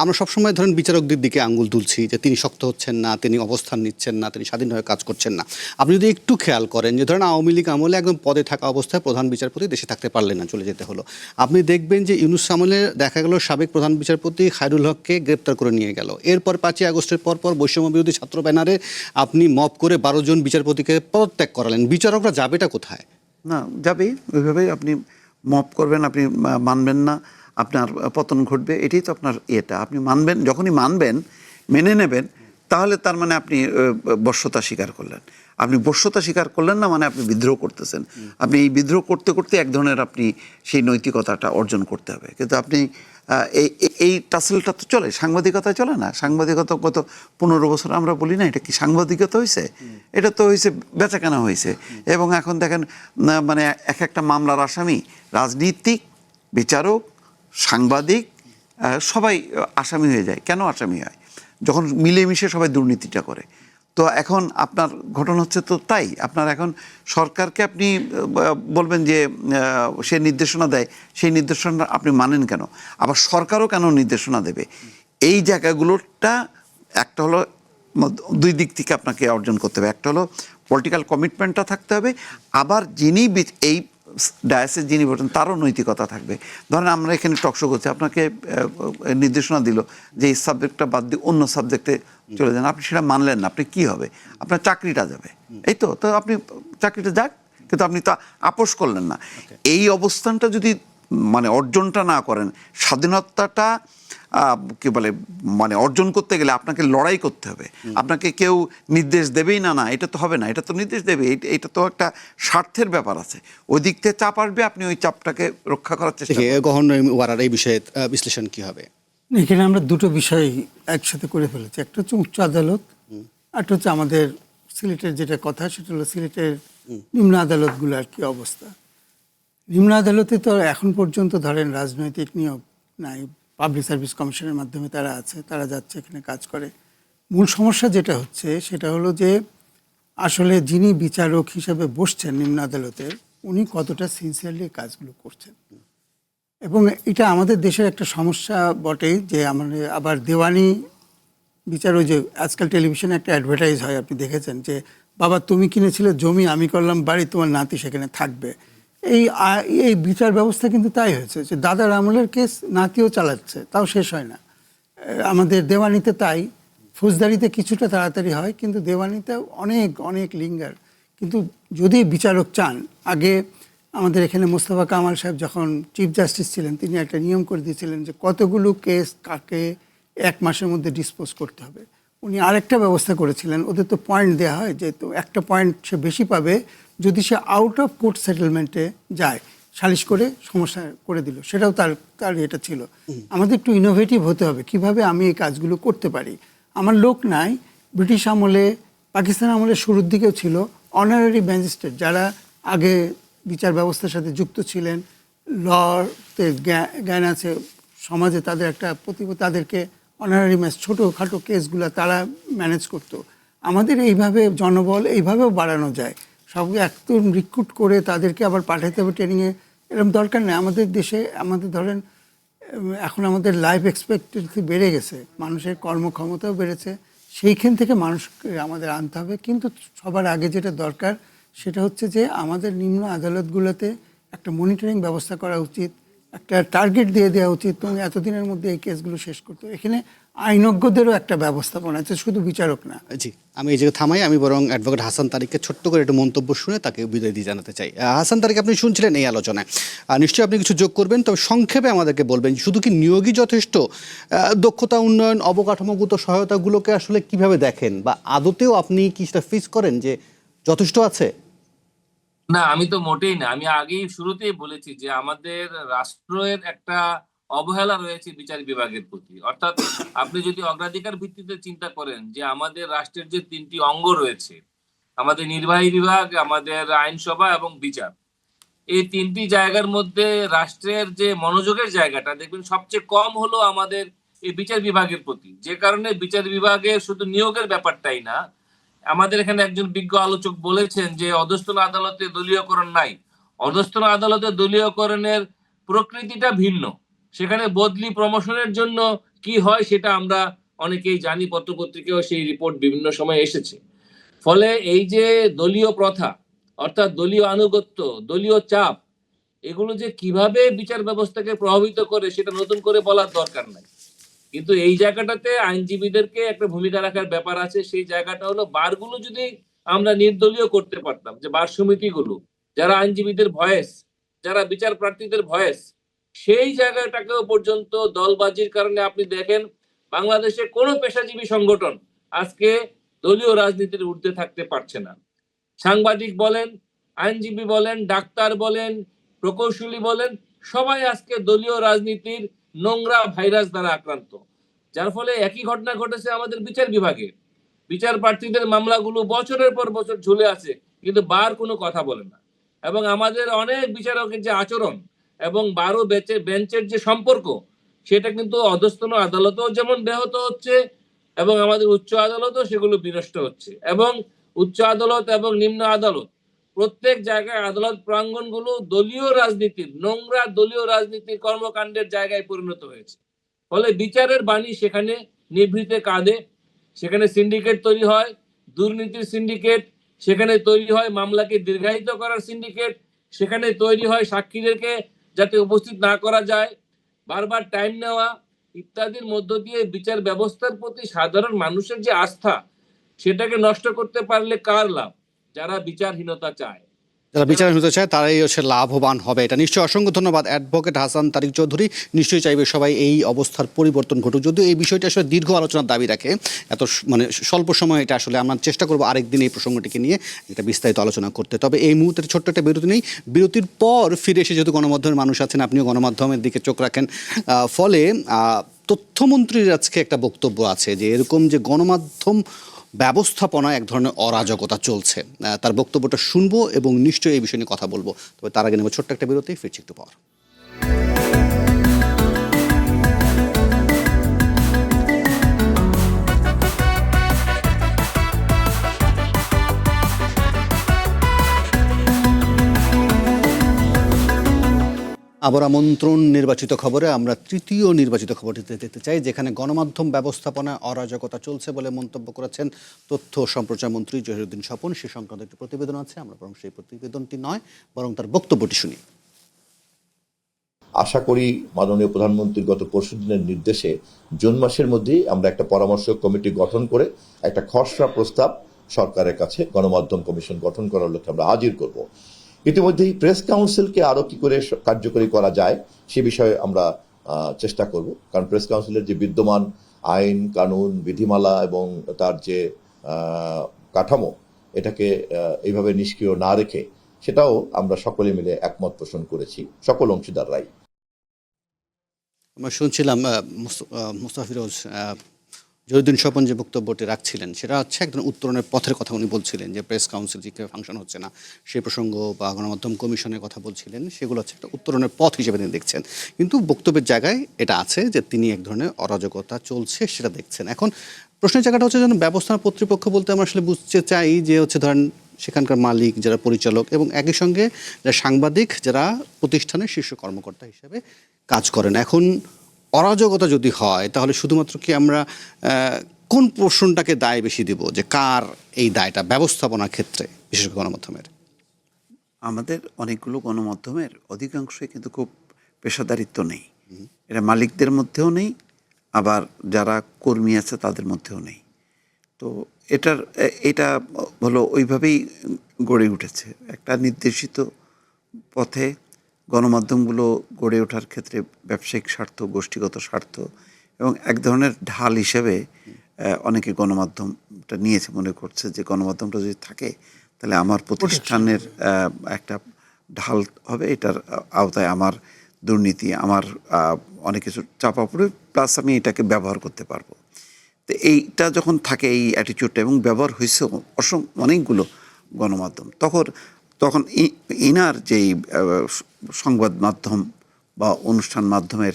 আমরা সবসময় ধরেন বিচারকদের দিকে আঙ্গুল তুলছি যে তিনি শক্ত হচ্ছেন না, তিনি অবস্থান নিচ্ছেন না, তিনি স্বাধীনভাবে কাজ করছেন না। আপনি যদি একটু খেয়াল করেন যে ধরেন আওয়ামী লীগ আমলে একদম পদে থাকা অবস্থায় প্রধান বিচারপতি দেশে থাকতে পারলেন না, চলে যেতে হলো। আপনি দেখবেন যে ইউনূস আমলে দেখা গেল সাবেক প্রধান বিচারপতি খায়রুল হককে গ্রেপ্তার করে নিয়ে গেল। এরপর 5ই আগস্টের পরপর বৈষম্য বিরোধী ছাত্র ব্যানারে আপনি মব করে 12 জন বিচারপতিকে পদত্যাগ করালেন। বিচারকরা যাবেটা কোথায়? না, যাবে ওইভাবেই। আপনি মপ করবেন, আপনি মানবেন না, আপনার পতন ঘটবে, এটাই তো আপনার এটা। আপনি মানবেন, যখনই মানবেন, মেনে নেবেন, তাহলে তার মানে আপনি বশ্যতা স্বীকার করলেন। আপনি বশ্যতা স্বীকার করলেন না মানে আপনি বিদ্রোহ করতেছেন। আপনি এই বিদ্রোহ করতে করতে এক ধরনের আপনি সেই নৈতিকতাটা অর্জন করতে হবে। কিন্তু আপনি এই টাসেলটা তো চলে, সাংবাদিকতায় চলে না। সাংবাদিকতা গত 15 বছর আমরা বলি না এটা কি সাংবাদিকতা হয়েছে? এটা তো হয়েছে বেচাকেনা হয়েছে। এবং এখন দেখেন মানে একটা মামলার আসামি রাজনীতিক, বিচারক, সাংবাদিক সবাই আসামি হয়ে যায়। কেন আসামি হয়? যখন মিলেমিশে সবাই দুর্নীতিটা করে। তো এখন আপনার ঘটনা হচ্ছে তো তাই। আপনার এখন সরকারকে আপনি বলবেন যে সে নির্দেশনা দেয়, সেই নির্দেশনা আপনি মানেন কেন? আবার সরকারও কেন নির্দেশনা দেবে? এই জায়গাগুলোটা একটা হলো দুই দিক থেকে আপনাকে অর্জন করতে হবে। একটা হলো পলিটিক্যাল কমিটমেন্টটা থাকতে হবে, আবার যিনি এই ডায়াসে যিনি বলছেন তারও নৈতিকতা থাকবে। ধরেন আমরা এখানে টকশো করছি, আপনাকে নির্দেশনা দিল যে এই সাবজেক্টটা বাদ দিয়ে অন্য সাবজেক্টে চলে যান, আপনি সেটা মানলেন না, আপনি কি হবে? আপনার চাকরিটা যাবে। এই তো আপনি চাকরিটা যাক, কিন্তু আপনি তো আপোষ করলেন না। এই অবস্থানটা যদি মানে অর্জনটা না করেন, স্বাধীনতাটা কি বলে মানে অর্জন করতে গেলে আপনাকে লড়াই করতে হবে। আপনাকে কেউ নির্দেশ দেবেই না, না এটা তো হবে না, এটা তো নির্দেশ দেবে, এটা তো একটা স্বার্থের ব্যাপার আছে, ওই দিক থেকে চাপ আসবে, আপনি ওই চাপটাকে রক্ষা করার চেষ্টা করবেন। গভর্নর ওয়ারার এই বিষয়ে বিশ্লেষণ কি হবে? এখানে আমরা দুটো বিষয় একসাথে করে ফেলেছি। একটা হচ্ছে উচ্চ আদালত, একটা হচ্ছে আমাদের সিলেটের যেটা কথা, সেটা হলো সিলেটের নিম্ন আদালতগুলোর কি অবস্থা। নিম্ন আদালতে তো এখন পর্যন্ত ধরেন রাজনৈতিক নিয়োগ নাই, পাবলিক সার্ভিস কমিশনের মাধ্যমে তারা আছে, তারা যাচ্ছে এখানে কাজ করে। মূল সমস্যা যেটা হচ্ছে সেটা হলো যে আসলে যিনি বিচারক হিসেবে বসছেন নিম্ন আদালতের, উনি কতটা সিনসিয়ারলি কাজগুলো করছেন। এবং এটা আমাদের দেশের একটা সমস্যা বটেই যে আমাদের আবার দেওয়ানি বিচার, ওই যে আজকাল টেলিভিশনে একটা অ্যাডভার্টাইজ হয়, আপনি দেখেছেন যে বাবা তুমি কিনেছিলে জমি, আমি করলাম বাড়ি, তোমার নাতি সেখানে থাকবে। এই বিচার ব্যবস্থা কিন্তু তাই হয়েছে যে দাদার আমলের কেস নাতিও চালাচ্ছে, তাও শেষ হয় না। আমাদের দেওয়ানিতে তাই, ফৌজদারিতে কিছুটা তাড়াতাড়ি হয়, কিন্তু দেওয়ানিতে অনেক অনেক লিঙ্গার। কিন্তু যদি বিচারক চান, আগে আমাদের এখানে মোস্তফা কামাল সাহেব যখন চিফ জাস্টিস ছিলেন, তিনি একটা নিয়ম করে দিয়েছিলেন যে কতগুলো কেস কাকে 1 মাসের মধ্যে ডিসপোজ করতে হবে। উনি আরেকটা ব্যবস্থা করেছিলেন, ওদের তো পয়েন্ট দেওয়া হয় যে তো একটা পয়েন্ট সে বেশি পাবে যদি সে আউট অফ কোর্ট সেটেলমেন্টে যায়, সালিশ করে সমস্যা করে দিল, সেটাও তার এটা ছিল। আমাদের একটু ইনোভেটিভ হতে হবে, কিভাবে আমি এই কাজগুলো করতে পারি। আমার লোক নাই, ব্রিটিশ আমলে, পাকিস্তান আমলে শুরুর দিকেও ছিল অনারারি ম্যাজিস্ট্রেট, যারা আগে বিচার ব্যবস্থার সাথে যুক্ত ছিলেন, লতে জ্ঞান আছে, সমাজে তাদের একটা তাদেরকে অনারারি ছোটোখাটো কেসগুলো তারা ম্যানেজ করতো। আমাদের এইভাবে জনবল এইভাবেও বাড়ানো যায়, সবকে একদম রিক্রুট করে তাদেরকে আবার পাঠাতে হবে ট্রেনিংয়ে, এরকম দরকার নেই। আমাদের দেশে আমাদের ধরেন এখন আমাদের লাইফ এক্সপেক্টেন্সি বেড়ে গেছে, মানুষের কর্মক্ষমতাও বেড়েছে, সেইখান থেকে মানুষকে আমাদের আনতে হবে। কিন্তু সবার আগে যেটা দরকার সেটা হচ্ছে যে আমাদের নিম্ন আদালতগুলোতে একটা মনিটরিং ব্যবস্থা করা উচিত, একটা টার্গেট দিয়ে দেওয়া উচিত, তুমি এতদিনের মধ্যে এই কেসগুলো শেষ করতে। এখানে আইনজ্ঞদেরও একটা ব্যবস্থাপনা আছে, শুধু বিচারক না। জি, আমি এই জায়গায় থামাই, আমি বরং অ্যাডভোকেট হাসান তারিককে ছোট্ট করে একটু মন্তব্য শুনে তাকে বিদায় দিয়ে জানাতে চাই। হাসান তারিক, আপনি শুনছিলেন এই আলোচনায়, নিশ্চয়ই আপনি কিছু যোগ করবেন, তবে সংক্ষেপে আমাদেরকে বলবেন শুধু কি নিয়োগই যথেষ্ট, দক্ষতা উন্নয়ন, অবকাঠামোগত সহায়তাগুলোকে আসলে কিভাবে দেখেন, বা আদতেও আপনি কি সেটা ফিক্স করেন যে যথেষ্ট আছে? না, আমি তো মোটেই না। আমি আগেই শুরুতেই বলেছি যে আমাদের রাষ্ট্রের একটা অবহেলা রয়েছে বিচার বিভাগের প্রতি। অর্থাৎ আপনি যদি অগ্রাধিকার ভিত্তিতে চিন্তা করেন যে আমাদের রাষ্ট্রের যে 3টি অঙ্গ রয়েছে, আমাদের নির্বাহী বিভাগ, আমাদের আইনসভা এবং বিচার, এই 3টি জায়গার মধ্যে রাষ্ট্রের যে মনোযোগের জায়গাটা দেখবেন সবচেয়ে কম হলো আমাদের এই বিচার বিভাগের প্রতি। যে কারণে বিচার বিভাগের শুধু নিয়োগের ব্যাপারটাই না, আমাদের এখানে একজন বিজ্ঞ আলোচক বলেছেন যে অধস্তন আদালতে দলীয়করণ নাই। অধস্তন আদালতে দলীয়করণের প্রকৃতিটা ভিন্ন। সেখানে বদলি প্রমোশনের জন্য কি হয় সেটা আমরা অনেকেই জানি, পত্রপত্রিকাও সেই রিপোর্ট বিভিন্ন সময় এসেছে। ফলে এই যে দলীয় প্রথা, অর্থাৎ দলীয় আনুগত্য, দলীয় চাপ, এগুলো যে কিভাবে বিচার ব্যবস্থাকে প্রভাবিত করে সেটা নতুন করে বলার দরকার নাই। কিন্তু এই জায়গাটাতে আইনজীবীদেরকে একটা ভূমিকা রাখার ব্যাপার আছে। সেই জায়গাটা হলো বারগুলো যদি আমরা নির্দলীয় করতে পারতাম, যে বার সমিতিগুলো যারা আইনজীবীদের ভয়েস, যারা বিচার প্রার্থীদের ভয়েস, সেই জায়গাটাকেও পর্যন্ত দলবাজির কারণে আপনি দেখেন বাংলাদেশে কোনো পেশাজীবী সংগঠন আজকে দলীয় রাজনীতির ঊর্ধ্বে থাকতে পারছে না। সাংবাদিক বলেন, আইনজীবী বলেন, ডাক্তার বলেন, প্রকৌশলী বলেন, সবাই আজকে দলীয় রাজনীতির নোংরা ভাইরাস দ্বারা আক্রান্ত। যার ফলে একই ঘটনা ঘটেছে আমাদের বিচার বিভাগে। বিচার প্রার্থীদের মামলাগুলো বছরের পর বছর ঝুলে আছে, কিন্তু বার কোনো কথা বলে না। এবং আমাদের অনেক বিচারকের যে আচরণ এবং বারো বেঞ্চের যে সম্পর্ক, সেটা কিন্তু অধস্তন আদালতেও যেমন ব্যাহত হচ্ছে এবং আমাদের উচ্চ আদালতও সেগুলো বিনষ্ট হচ্ছে। এবং উচ্চ আদালত এবং নিম্ন আদালত প্রত্যেক জায়গায় আদালত প্রাঙ্গণগুলো দলীয় রাজনীতির, নোংরা দলীয় রাজনীতির কর্মকাণ্ডের জায়গায় পরিণত হয়েছে। ফলে বিচারের বাণী সেখানে নিভৃতে কাঁদে, সেখানে সিন্ডিকেট তৈরি হয়, দুর্নীতির সিন্ডিকেট, সেখানে তৈরি হয় মামলাকে দীর্ঘায়িত করার সিন্ডিকেট, সেখানে তৈরি হয় সাক্ষীদেরকে যাতে উপস্থিত না করা যায়, বারবার টাইম নেওয়া ইত্যাদির মধ্য দিয়ে বিচার ব্যবস্থার প্রতি সাধারণ মানুষের যে আস্থা, সেটাকে নষ্ট করতে পারলে কার লাভ? যারা বিচারহীনতা চায়, যারা বিচার হতে চায় তারাই হচ্ছে লাভবান হবে। এটা নিশ্চয়ই। অসংখ্য ধন্যবাদ অ্যাডভোকেট হাসান তারিক চৌধুরী। নিশ্চয়ই চাইবে সবাই এই অবস্থার পরিবর্তন ঘটুক, যদিও এই বিষয়টি আসলে দীর্ঘ আলোচনার দাবি রাখে। এত স্বল্প সময় এটা আসলে আমরা চেষ্টা করবো আরেকদিন এই প্রসঙ্গটিকে নিয়ে একটা বিস্তারিত আলোচনা করতে। তবে এই মুহূর্তে ছোট্ট একটা বিরতি নেই, বিরতির পর ফিরে এসে যেহেতু গণমাধ্যমের মানুষ আছেন, আপনিও গণমাধ্যমের দিকে চোখ রাখেন, ফলে তথ্যমন্ত্রীর আজকে একটা বক্তব্য আছে যে এরকম যে গণমাধ্যম ব্যবস্থাপনায় এক ধরনের অরাজকতা চলছে, তার বক্তব্যটা শুনবো এবং নিশ্চয়ই এই বিষয় নিয়ে কথা বলবো। তবে তার আগে নেব ছোট্ট একটা বিরতি, ফিরছি একটু পর। আবার আমন্ত্রণ নির্বাচিত খবরে আমরা তৃতীয় নির্বাচিত খবরটিতে যেতে চাই, যেখানে গণমাধ্যম ব্যবস্থাপনায় অরাজকতা চলছে বলে মন্তব্য করেছেন তথ্য ও সম্প্রচার মন্ত্রী জহিরুদ্দিন স্বপন। সে সংক্রান্ত একটি প্রতিবেদন আছে, আমরা বরং সেই প্রতিবেদনটি নয় বরং তার বক্তব্যটি শুনি। আশা করি মাননীয় প্রধানমন্ত্রীর গত পরশুদিনের নির্দেশে জুন মাসের মধ্যেই আমরা একটা পরামর্শ কমিটি গঠন করে একটা খসড়া প্রস্তাব সরকারের কাছে গণমাধ্যম কমিশন গঠন করার লক্ষ্যে আমরা হাজির করব। ইতিমধ্যেই প্রেস কাউন্সিলকে আরো কি করে কার্যকরী করা যায় সে বিষয়ে আমরা চেষ্টা করব, কারণ প্রেস কাউন্সিলের যে বিদ্যমান আইন কানুন বিধিমালা এবং তার যে কাঠামো এটাকে এইভাবে নিষ্ক্রিয় না রেখে সেটাও আমরা সকলে মিলে একমত পোষণ করেছি, সকল অংশীদাররাই। আমরা শুনছিলাম মুস্তাফা ফিরোজ জহিরুদ্দিন স্বপন যে বক্তব্যটি রাখছিলেন সেটা হচ্ছে একদম উত্তরণের পথের কথা উনি বলছিলেন, যে প্রেস কাউন্সিল যে ফাংশন হচ্ছে না সেই প্রসঙ্গ বা গণমাধ্যম কমিশনের কথা বলছিলেন, সেগুলো হচ্ছে একটা উত্তরণের পথ হিসেবে তিনি দেখছেন। কিন্তু বক্তব্যের জায়গায় এটা আছে যে তিনি এক ধরনের অরাজকতা চলছে সেটা দেখছেন। এখন প্রশ্নের জায়গাটা হচ্ছে যেন ব্যবস্থাপনা কর্তৃপক্ষ বলতে আমরা আসলে বুঝতে চাই যে হচ্ছে ধরেন সেখানকার মালিক যারা পরিচালক এবং একই সঙ্গে যারা সাংবাদিক যারা প্রতিষ্ঠানের শীর্ষ কর্মকর্তা হিসেবে কাজ করেন। এখন অরাজকতা যদি হয় তাহলে শুধুমাত্র কি আমরা কোন পোর্শনটাকে দায় বেশি দিব, যে কার এই দায়টা ব্যবস্থাপনার ক্ষেত্রে, বিশেষ করে গণমাধ্যমের? আমাদের অনেকগুলো গণমাধ্যমের অধিকাংশই কিন্তু খুব পেশাদারিত্ব নেই, এটা মালিকদের মধ্যেও নেই, আবার যারা কর্মী আছে তাদের মধ্যেও নেই। তো এটা হলো ওইভাবেই গড়ে উঠেছে একটা নির্দেশিত পথে। গণমাধ্যমগুলো গড়ে ওঠার ক্ষেত্রে ব্যবসায়িক স্বার্থ, গোষ্ঠীগত স্বার্থ এবং এক ধরনের ঢাল হিসেবে অনেকে গণমাধ্যমটা নিয়েছে, মনে করছে যে গণমাধ্যমটা যদি থাকে তাহলে আমার প্রতিষ্ঠানের একটা ঢাল হবে, এটার আওতায় আমার দুর্নীতি, আমার অনেক কিছু চাপা পড়ে, প্লাস আমি এটাকে ব্যবহার করতে পারবো। তো এইটা যখন থাকে এই অ্যাটিটিউডটা, এবং ব্যবহার হয়েছে অনেকগুলো গণমাধ্যম, তখন ইনার যেই সংবাদ মাধ্যম বা অনুষ্ঠান মাধ্যমের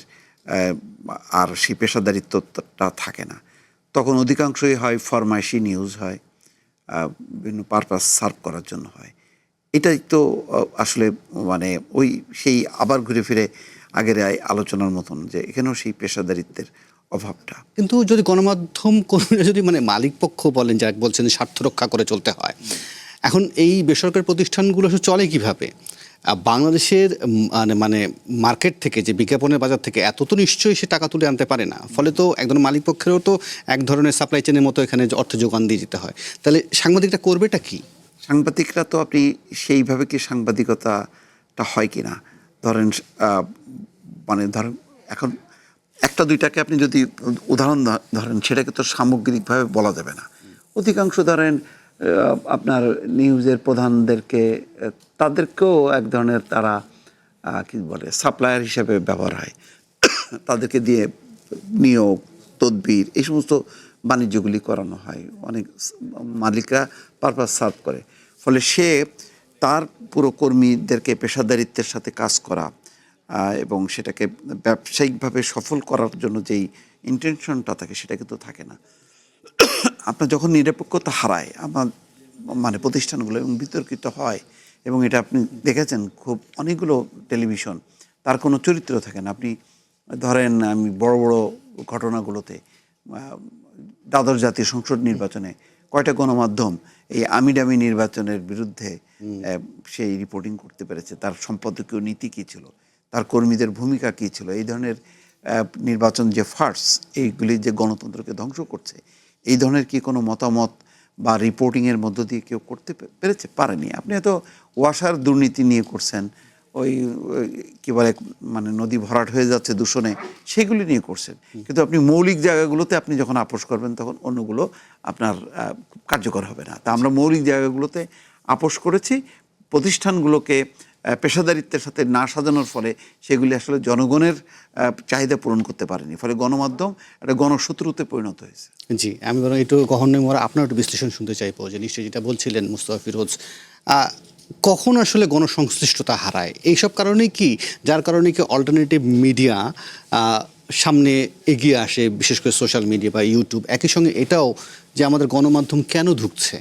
আর সেই পেশাদারিত্বটা থাকে না, তখন অধিকাংশই হয় ফরমাইশি নিউজ হয়, বিভিন্ন পারপাস সার্ভ করার জন্য হয়। এটাই তো আসলে মানে ওই সেই আবার ঘুরে ফিরে আগের আলোচনার মতন যে এখানেও সেই পেশাদারিত্বের অভাবটা। কিন্তু যদি গণমাধ্যম কর্মীরা যদি মানে মালিক পক্ষ বলেন, যারা বলছেন স্বার্থ রক্ষা করে চলতে হয়, এখন এই বেসরকারি প্রতিষ্ঠানগুলো চলে কিভাবে? বাংলাদেশের মানে মার্কেট থেকে যে বিজ্ঞাপনের বাজার থেকে এত তো নিশ্চয়ই সে টাকা তুলে আনতে পারে না, ফলে তো একজন মালিক পক্ষেরও তো এক ধরনের সাপ্লাই চেনের মতো এখানে অর্থ যোগান দিয়ে যেতে হয়। তাহলে সাংবাদিকরা করবেটা কি? সাংবাদিকরা তো আপনি সেইভাবে কি সাংবাদিকতাটা হয় কি না, ধরেন এখন একটা দুইটাকে আপনি যদি উদাহরণ ধরেন, সেটাকে তো সামগ্রিকভাবে বলা যাবে না। অধিকাংশ ধরেন আপনার নিউজের প্রধানদেরকে, তাদেরকেও এক ধরনের তারা কি বলে সাপ্লায়ার হিসেবে ব্যবহার হয়, তাদেরকে দিয়ে নিয়োগ তদবির এই সমস্ত বাণিজ্যগুলি করানো হয়, অনেক মালিকরা পারপাস সার্ভ করে। ফলে সে তার পুরো কর্মীদেরকে পেশাদারিত্বের সাথে কাজ করা এবং সেটাকে ব্যবসায়িকভাবে সফল করার জন্য যেই ইন্টেনশনটা থাকে সেটা কিন্তু থাকে না। আপনার যখন নিরপেক্ষতা হারায় আমার মানে প্রতিষ্ঠানগুলো এবং বিতর্কিত হয়, এবং এটা আপনি দেখেছেন খুব অনেকগুলো টেলিভিশন তার কোনো চরিত্র থাকে না। আপনি ধরেন আমি বড় বড় ঘটনাগুলোতে দ্বাদশ জাতীয় সংসদ নির্বাচনে কয়টা গণমাধ্যম এই আমিডামি নির্বাচনের বিরুদ্ধে সেই রিপোর্টিং করতে পেরেছে, তার সম্পাদকীয় নীতি কী ছিল, তার কর্মীদের ভূমিকা কী ছিল, এই ধরনের নির্বাচন যে ফার্স এইগুলি যে গণতন্ত্রকে ধ্বংস করছে, এই ধরনের কি কোনো মতামত বা রিপোর্টিংয়ের মধ্য দিয়ে কেউ করতে পেরেছে? পারেনি। আপনি হয়তো ওয়াসার দুর্নীতি নিয়ে করছেন, ওই কী বলে মানে নদী ভরাট হয়ে যাচ্ছে দূষণে, সেগুলি নিয়ে করছেন, কিন্তু আপনি মৌলিক জায়গাগুলোতে আপনি যখন আপোষ করবেন তখন অন্যগুলো আপনার কার্যকর হবে না। তা আমরা মৌলিক জায়গাগুলোতে আপোষ করেছি, প্রতিষ্ঠানগুলোকে পেশাদারিত্বের সাথে না সাজানোর ফলে সেগুলি আসলে জনগণের চাহিদা পূরণ করতে পারেনি, ফলে গণমাধ্যম একটা গণশত্রুতে পরিণত হয়েছে। জি, আমি বরং একটু গহনে মোড়া আপনার একটু বিশ্লেষণ শুনতে চাইবো, যে নিশ্চয়ই যেটা বলছিলেন মুস্তাফা ফিরোজ, কখন আসলে গণসংশ্লিষ্টতা হারায়, এইসব কারণেই কি, যার কারণে কি অল্টারনেটিভ মিডিয়া সামনে এগিয়ে আসে, বিশেষ করে সোশ্যাল মিডিয়া বা ইউটিউব? একই সঙ্গে এটাও যে আমাদের গণমাধ্যম কেন ঢুকছে?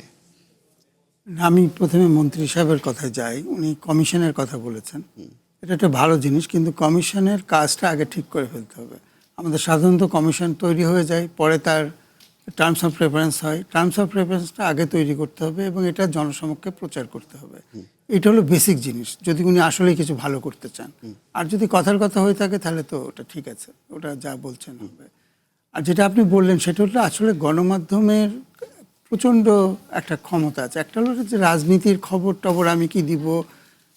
আমি প্রথমে মন্ত্রী সাহেবের কথায় যাই, উনি কমিশনের কথা বলেছেন। এটা একটা ভালো জিনিস, কিন্তু কমিশনের কাজটা আগে ঠিক করে ফেলতে হবে। আমাদের সাধারণত কমিশন তৈরি হয়ে যায়, পরে তার টার্মস অফ রেফারেন্স হয়। টার্মস অফ রেফারেন্সটা আগে তৈরি করতে হবে এবং এটা জনসমক্ষে প্রচার করতে হবে। এটা হলো বেসিক জিনিস, যদি উনি আসলেই কিছু ভালো করতে চান। আর যদি কথার কথা হয়ে থাকে তাহলে তো ওটা ঠিক আছে, ওটা যা বলছেন হবে। আর যেটা আপনি বললেন সেটা হলো আসলে গণমাধ্যমের প্রচণ্ড একটা ক্ষমতা আছে। একটা হলো যে রাজনীতির খবর টবর আমি কি দিব,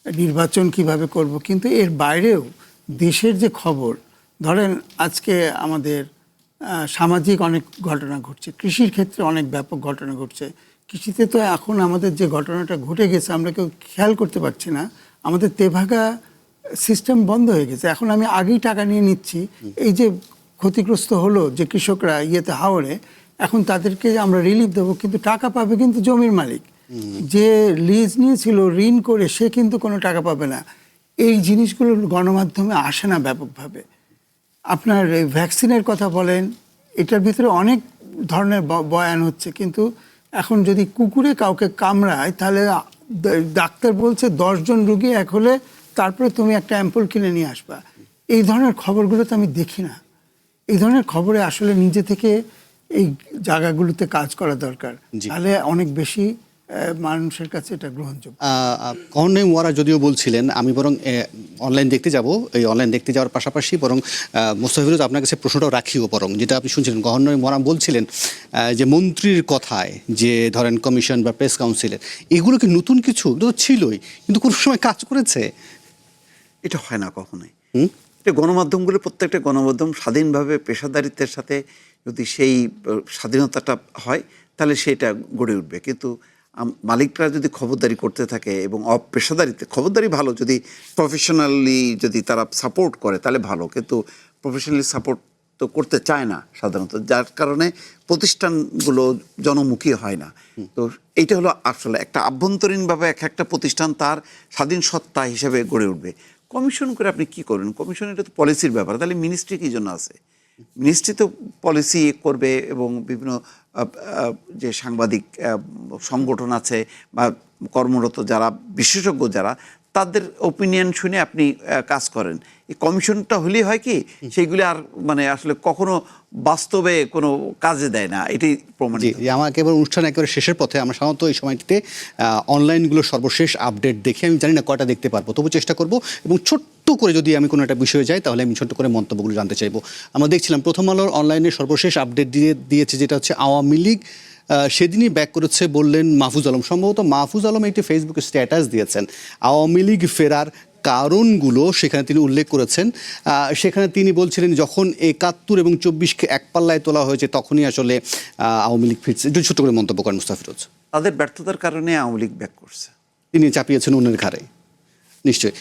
নির্বাচন কিভাবে করব, কিন্তু এর বাইরেও দেশের যে খবর, ধরেন আজকে আমাদের সামাজিক অনেক ঘটনা ঘটছে, কৃষির ক্ষেত্রে অনেক ব্যাপক ঘটনা ঘটছে। কৃষিতে তো এখন আমাদের যে ঘটনাটা ঘটে গেছে আমরা কেউ খেয়াল করতে পারছি না, আমাদের তেভাগা সিস্টেম বন্ধ হয়ে গেছে। এখন আমি আগেই টাকা নিয়ে নিচ্ছি, এই যে ক্ষতিগ্রস্ত হলো যে কৃষকরা ইয়েতে হাওড়ে, এখন তাদেরকে আমরা রিলিফ দেবো, কিন্তু টাকা পাবে কিন্তু জমির মালিক। যে লিজ নিয়েছিল ঋণ করে সে কিন্তু কোনো টাকা পাবে না। এই জিনিসগুলো গণমাধ্যমে আসে না ব্যাপকভাবে। আপনার ভ্যাকসিনের কথা বলেন, এটার ভিতরে অনেক ধরনের বয়ান হচ্ছে, কিন্তু এখন যদি কুকুরে কাউকে কামড়ায় তাহলে ডাক্তার বলছে 10 জন রুগী এক হলে তারপরে তুমি একটা অ্যাম্পল কিনে নিয়ে আসবা। এই ধরনের খবরগুলো তো আমি দেখি না। এই ধরনের খবরে আসলে নিজে থেকে এই জায়গাগুলোতে কাজ করা দরকার, তাহলে অনেক বেশি মানুষের কাছে এটা গ্রহণযোগ্য। গভর্নর মোয়ারা যদিও বলছিলেন, আমি বরং অনলাইন দেখতে যাব, এই অনলাইন দেখতে যাওয়ার পাশাপাশি বরং মোস্তাফিরুজ আপনার কাছে প্রশ্নটাও রাখিও, বরং যেটা আপনি শুনছিলেন গভর্নর মোয়ারা বলছিলেন যে মন্ত্রীর কথায় যে ধরেন কমিশন বা প্রেস কাউন্সিলের, এগুলো কি নতুন কিছু? তো ছিলই, কিন্তু কোনো সময় কাজ করেছে? এটা হয় না কখনোই। এটা গণমাধ্যমগুলো, প্রত্যেকটা গণমাধ্যম স্বাধীনভাবে পেশাদারিত্বের সাথে যদি সেই স্বাধীনতাটা হয় তাহলে সেটা গড়ে উঠবে। কিন্তু মালিকরা যদি খবরদারি করতে থাকে এবং অপেশাদারিতে, খবরদারি ভালো যদি প্রফেশনালি যদি তারা সাপোর্ট করে তাহলে ভালো, কিন্তু প্রফেশনালি সাপোর্ট তো করতে চায় না সাধারণত, যার কারণে প্রতিষ্ঠানগুলো জনমুখী হয় না। তো এইটা হলো আসলে একটা আভ্যন্তরীণভাবে একটা প্রতিষ্ঠান তার স্বাধীন সত্তা হিসেবে গড়ে উঠবে। কমিশন করে আপনি কি করবেন? কমিশন এটা তো পলিসির ব্যাপার, তাহলে মিনিস্ট্রি কী জন্য আছে? মিনিস্ট্রি তো পলিসি করবে এবং বিভিন্ন যে সাংবাদিক সংগঠন আছে বা কর্মরত যারা বিশেষজ্ঞ যারা, তাদের ওপিনিয়ন শুনে আপনি কাজ করেন। এই কমিশনটা হলেই হয় কি, সেইগুলি আর মানে আসলে কখনো বাস্তবে কোনো কাজে দেয় না, এটাই প্রমাণিত। আমাকে এবার অনুষ্ঠান একেবারে শেষের পথে, আমরা সাধারণত এই সময়টিতে অনলাইনগুলো সর্বশেষ আপডেট দেখে, আমি জানি না কয়টা দেখতে পারবো, তবু চেষ্টা করব, এবং ছোট্ট করে যদি আমি কোনো একটা বিষয়ে যাই তাহলে আমি ছোট্ট করে মন্তব্যগুলো জানতে চাইবো। আমরা দেখছিলাম প্রথম আলোর অনলাইনে সর্বশেষ আপডেট দিয়েছে যেটা হচ্ছে আওয়ামী লীগ সেদিনই ব্যাক করেছে, বললেন মাহফুজ আলম, সম্ভবত মাহফুজ আলম একটি ফেসবুকে স্ট্যাটাস দিয়েছেন আওয়ামী লীগ ফেরার কারণগুলো, সেখানে তিনি উল্লেখ করেছেন। সেখানে তিনি বলছিলেন যখন 71 এবং 24কে এক পাল্লায় তোলা হয়েছে তখনই আসলে আওয়ামী লীগ ফিরছে। একটু ছোট করে মন্তব্য করেন মুস্তাফিরুজ। তাদের ব্যর্থতার কারণে আওয়ামী লীগ ব্যাক করছে, তিনি চাপিয়েছেন অন্যের ঘাড়ে। নিশ্চয়ই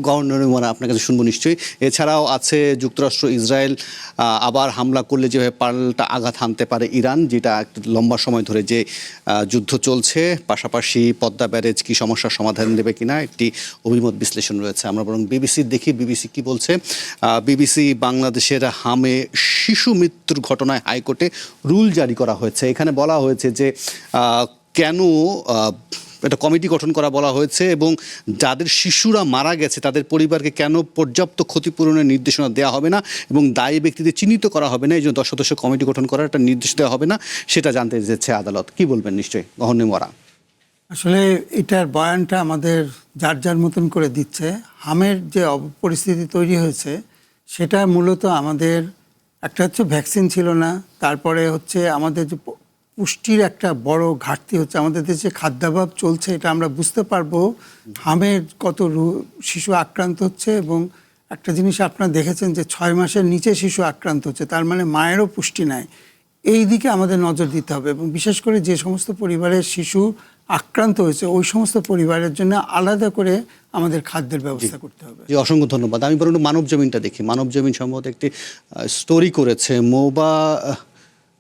গভর্নর মোয়ারা আপনার কাছে শুনবো নিশ্চয়ই। এছাড়াও আছে যুক্তরাষ্ট্র ইসরায়েল আবার হামলা করলে যেভাবে পাল্টা আঘাত হানতে পারে ইরান, যেটা একটা লম্বা সময় ধরে যে যুদ্ধ চলছে, পাশাপাশি পদ্মা ব্যারেজ কি সমস্যার সমাধান দেবে কিনা একটি অভিমত বিশ্লেষণ রয়েছে। আমরা বরং বিবিসির দেখি, বিবিসি কি বলছে। বিবিসি বাংলাদেশের হামে শিশু মৃত্যুর ঘটনায় হাইকোর্টে রুল জারি করা হয়েছে। এখানে বলা হয়েছে যে কেন একটা কমিটি গঠন করা বলা হয়েছে এবং যাদের শিশুরা মারা গেছে তাদের পরিবারকে কেন পর্যাপ্ত ক্ষতিপূরণের নির্দেশনা দেওয়া হবে না এবং দায়ী ব্যক্তিদের চিহ্নিত করা হবে না, এই জন্য 10 সদস্য কমিটি গঠন করার একটা নির্দেশ দেওয়া হবে না, সেটা জানতে চেয়েছে আদালত। কি বলবেন নিশ্চয়ই গভর্নর মোয়ারা? আসলে এটার বয়ানটা আমাদের যার যার মতন করে দিচ্ছে। হামের যে পরিস্থিতি তৈরি হয়েছে সেটা মূলত আমাদের একটা হচ্ছে ভ্যাকসিন ছিল না, তারপরে হচ্ছে আমাদের যে পুষ্টির একটা বড় ঘাটতি হচ্ছে, আমাদের দেশে খাদ্যাভাব চলছে, এটা আমরা বুঝতে পারবো হামের কত শিশু আক্রান্ত হচ্ছে। এবং একটা জিনিস আপনারা দেখেছেন যে 6 মাসের নিচে শিশু আক্রান্ত হচ্ছে, তার মানে মায়েরও পুষ্টি নাই। এই দিকে আমাদের নজর দিতে হবে এবং বিশেষ করে যে সমস্ত পরিবারের শিশু আক্রান্ত হয়েছে ওই সমস্ত পরিবারের জন্য আলাদা করে আমাদের খাদ্যের ব্যবস্থা করতে হবে। জি, অসংখ্য ধন্যবাদ। আমি বরং মানব জমিনটা দেখি। মানব জমিন সম্ভবত একটি স্টোরি করেছে,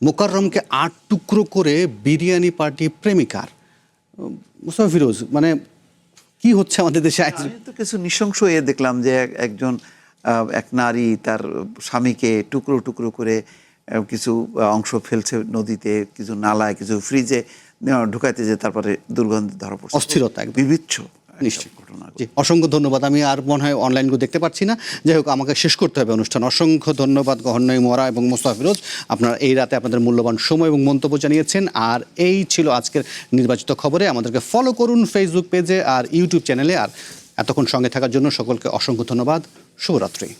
মোকাররমকে 8 টুকরো করে বিরিয়ানি পার্টি প্রেমিকার। মুস্তাফিরুজ, মানে কি হচ্ছে আমাদের দেশে? আমি তো কিছু নৃশংস দেখলাম যে একজন এক নারী তার স্বামীকে টুকরো টুকরো করে কিছু অংশ ফেলছে নদীতে, কিছু নালায়, কিছু ফ্রিজে ঢুকাইতে, যে তারপরে দুর্গন্ধ ধরা পড়ছে। অস্থিরতা, বিবিচ্ছ নিশ্চয়ই জি, অসংখ্য ধন্যবাদ। আমি আর মনে হয় অনলাইনগুলো দেখতে পাচ্ছি না, যাই হোক আমাকে শেষ করতে হবে অনুষ্ঠান। অসংখ্য ধন্যবাদ গহরনই মোরা এবং মোস্তফা ফিরোজ, আপনারা এই রাতে আপনাদের মূল্যবান সময় এবং মন্তব্য জানিয়েছেন। আর এই ছিল আজকের নির্বাচিত খবরে। আমাদেরকে ফলো করুন ফেসবুক পেজে আর ইউটিউব চ্যানেলে। আর এতক্ষণ সঙ্গে থাকার জন্য সকলকে অসংখ্য ধন্যবাদ। শুভরাত্রি।